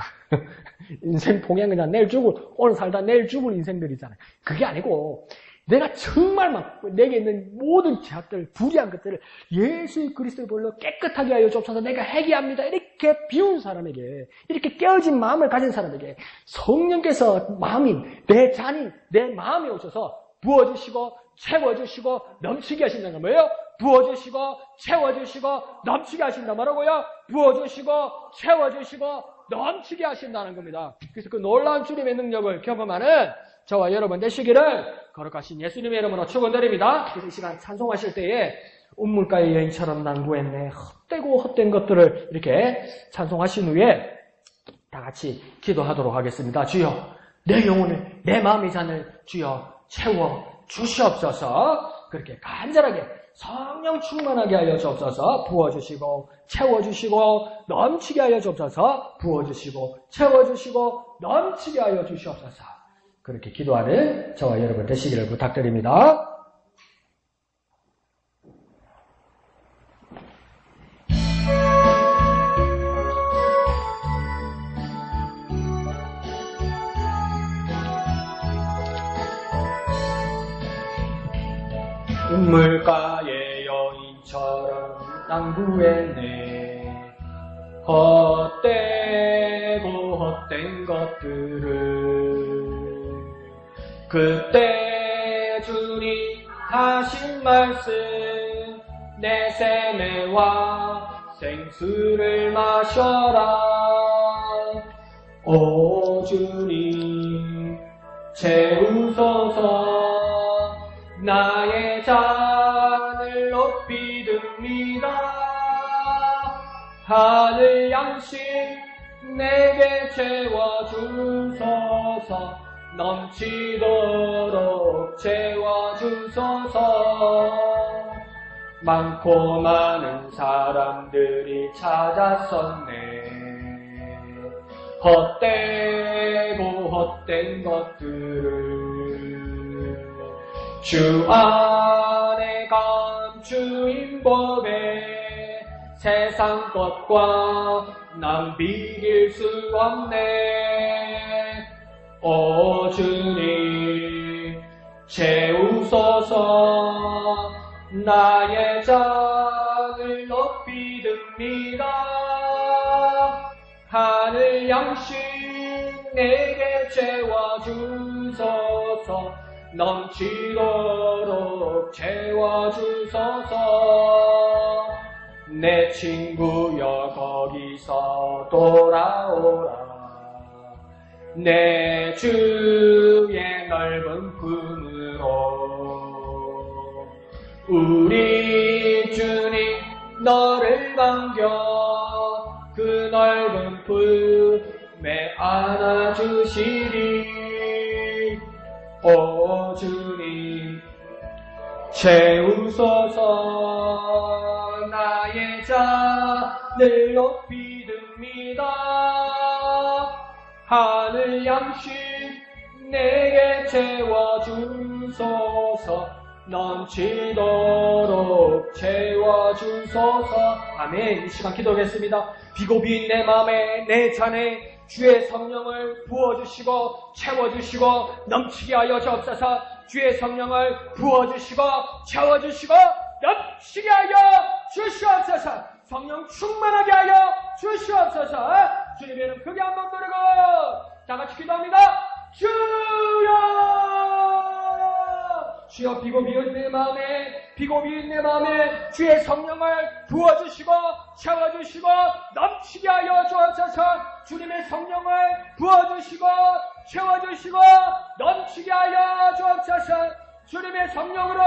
인생 포기한 거잖아. 오늘 살다 내일 죽을 인생들이잖아. 그게 아니고, 내가 정말 내게 있는 모든 죄악들, 불의한 것들을 예수 그리스도의 보혈로 깨끗하게 하여 주옵소서 내가 회개합니다. 이렇게 비운 사람에게, 이렇게 깨어진 마음을 가진 사람에게 성령께서 내 잔인, 내 마음에 오셔서 부어주시고, 채워주시고, 넘치게 하신다는 거예요. 부어주시고, 채워주시고, 넘치게 하신다. 뭐라고요? 부어주시고, 채워주시고, 넘치게 하신다는 겁니다. 그래서 그 놀라운 주님의 능력을 경험하는 저와 여러분 되시기를 거룩하신 예수님의 이름으로 축원드립니다. 그래서 이 시간 찬송하실 때에 운물가의 여인처럼 난 구했네. 헛되고 헛된 것들을 이렇게 찬송하신 후에 다 같이 기도하도록 하겠습니다. 주여, 내 영혼을, 내 마음의 잔을 주여 채워 주시옵소서. 그렇게 간절하게 성령 충만하게 하여 주옵소서. 부어주시고 채워주시고 넘치게 하여 주옵소서. 부어주시고 채워주시고 넘치게 하여 주시옵소서. 그렇게 기도하는 저와 여러분 되시기를 부탁드립니다. 운물가의 여인처럼 난 구했네. 헛되고 헛된 것들을 그때 주님 하신 말씀 내 세매와 생수를 마셔라. 오 주님 채우소서. 나의 잔을 높이 듭니다. 하늘 양식 내게 채워주소서. 넘치도록 채워주소서. 많고 많은 사람들이 찾았었네. 헛되고 헛된 것들을 주 안에 감추인 법에 세상 것과 난 비길 수 없네. 오 주님 채우소서. 나의 잔을 높이 듭니다. 하늘 양식 내게 채워주소서. 넘치도록 채워주소서. 내 친구여 거기서 돌아오라. 내 주의 넓은 품으로 우리 주님 너를 반겨 그 넓은 품에 안아주시리. 오 주님 채우소서. 나의 잔을 높이 듭니다. 하늘 양식 내게 채워주소서. 넘치도록 채워주소서. 아멘. 이 시간 기도하겠습니다. 비고비인 내 마음에 내 잔에 주의 성령을 부어주시고 채워주시고 넘치게 하여 주옵소서. 주의 성령을 부어주시고 채워주시고 넘치게 하여 주시옵소서. 성령 충만하게 하여 주시옵소서. 주님의 이름 크게 한번 부르고 다 같이 기도합니다. 주여! 주여, 비고비인 내 마음에 주의 성령을 부어주시고 채워주시고 넘치게 하여 주옵소서. 주님의 성령을 부어주시고 채워주시고 넘치게 하여 주옵소서. 주님의 성령으로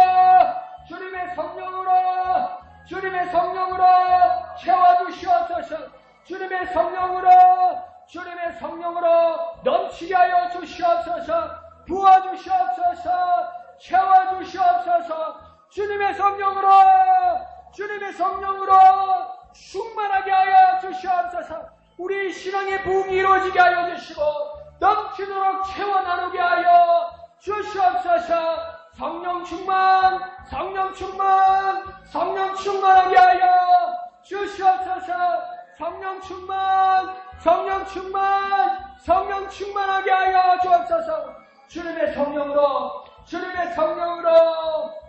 채워주시옵소서. 주님의 성령으로 넘치게 하여 주시옵소서. 부어주시옵소서. 채워주시옵소서. 주님의 성령으로 충만하게 하여 주시옵소서. 우리 신앙의 부흥이 이루어지게 하여 주시고 넘치도록 채워 나누게 하여 주시옵소서. 성령 충만하게 하여 주시옵소서. 성령 충만하게 하여 주옵소서. 주님의 성령으로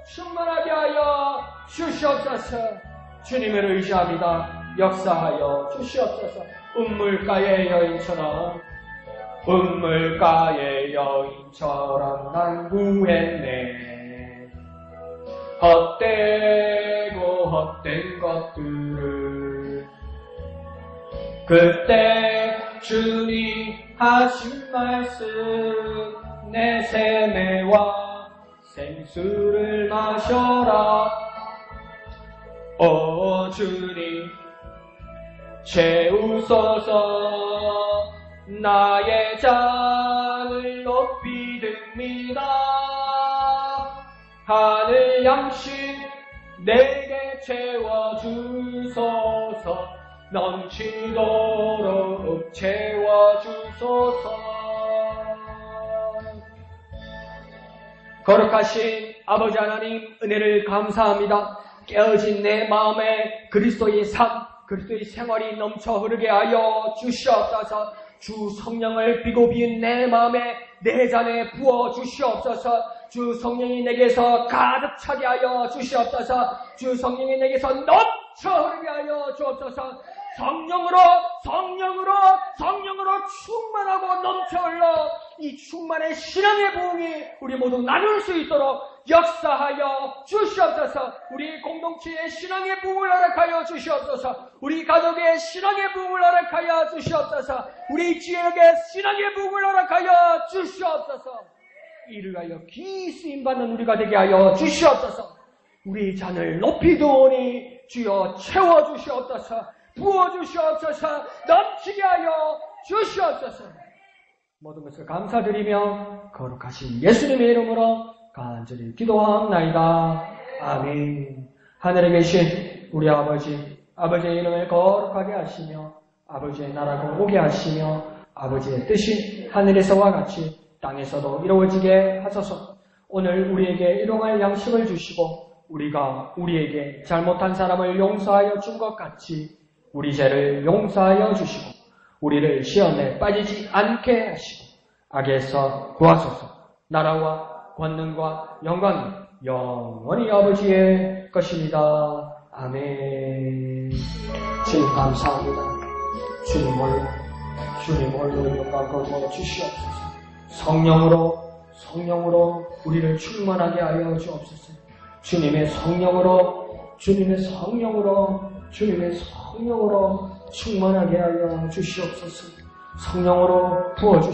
충만하게 하여 주시옵소서. 주님을 의지합니다. 역사하여 주시옵소서. 운물가의 여인처럼 난 구했네. 헛된 것들을 그때 주님 하신 말씀 내 세매와 생수를 마셔라. 오 주님 채우소서. 나의 잔을 높이 듭니다. 하늘 양식 내게 채워주소서. 넘치도록 채워주소서. 거룩하신 아버지 하나님, 은혜를 감사합니다. 깨어진 내 마음에 그리스도의 삶, 그리스도의 생활이 넘쳐 흐르게 하여 주시옵소서. 주 성령을 비고비인 내 마음에 내 잔에 부어 주시옵소서. 주 성령이 내게서 가득 차게 하여 주시옵소서. 주 성령이 내게서 넘쳐 흐르게 하여 주옵소서. 성령으로 충만하고 넘쳐 흘러 이 충만의 신앙의 부흥이 우리 모두 나눌 수 있도록 역사하여 주시옵소서. 우리 공동체의 신앙의 부흥을 허락하여 주시옵소서. 우리 가족의 신앙의 부흥을 허락하여 주시옵소서. 우리 지역의 신앙의 부흥을 허락하여 주시옵소서. 이를 하여 귀히 쓰임받는 우리가 되게 하여 주시옵소서. 우리 잔을 높이 두오니 주여 채워주시옵소서. 부어주시옵소서. 넘치게 하여 주시옵소서. 모든 것을 감사드리며 거룩하신 예수님의 이름으로 간절히 기도하옵나이다. 아멘. 하늘에 계신 우리 아버지의 이름을 거룩하게 하시며 아버지의 나라가 오게 하시며 아버지의 뜻이 하늘에서와 같이 땅에서도 이루어지게 하소서. 오늘 우리에게 일용할 양식을 주시고 우리가 우리에게 잘못한 사람을 용서하여 준 것 같이 우리 죄를 용서하여 주시고 우리를 시험에 빠지지 않게 하시고 악에서 구하소서. 나라와 권능과 영광이 영원히 아버지의 것입니다. 아멘. 주님 감사합니다. 주님 홀로 영광 거두어 주시옵소서. 성령으로 우리를 충만하게 하여 주옵소서. 주님의 성령으로 충만하게 하여 주시옵소서. 성령으로 부어주시옵소서.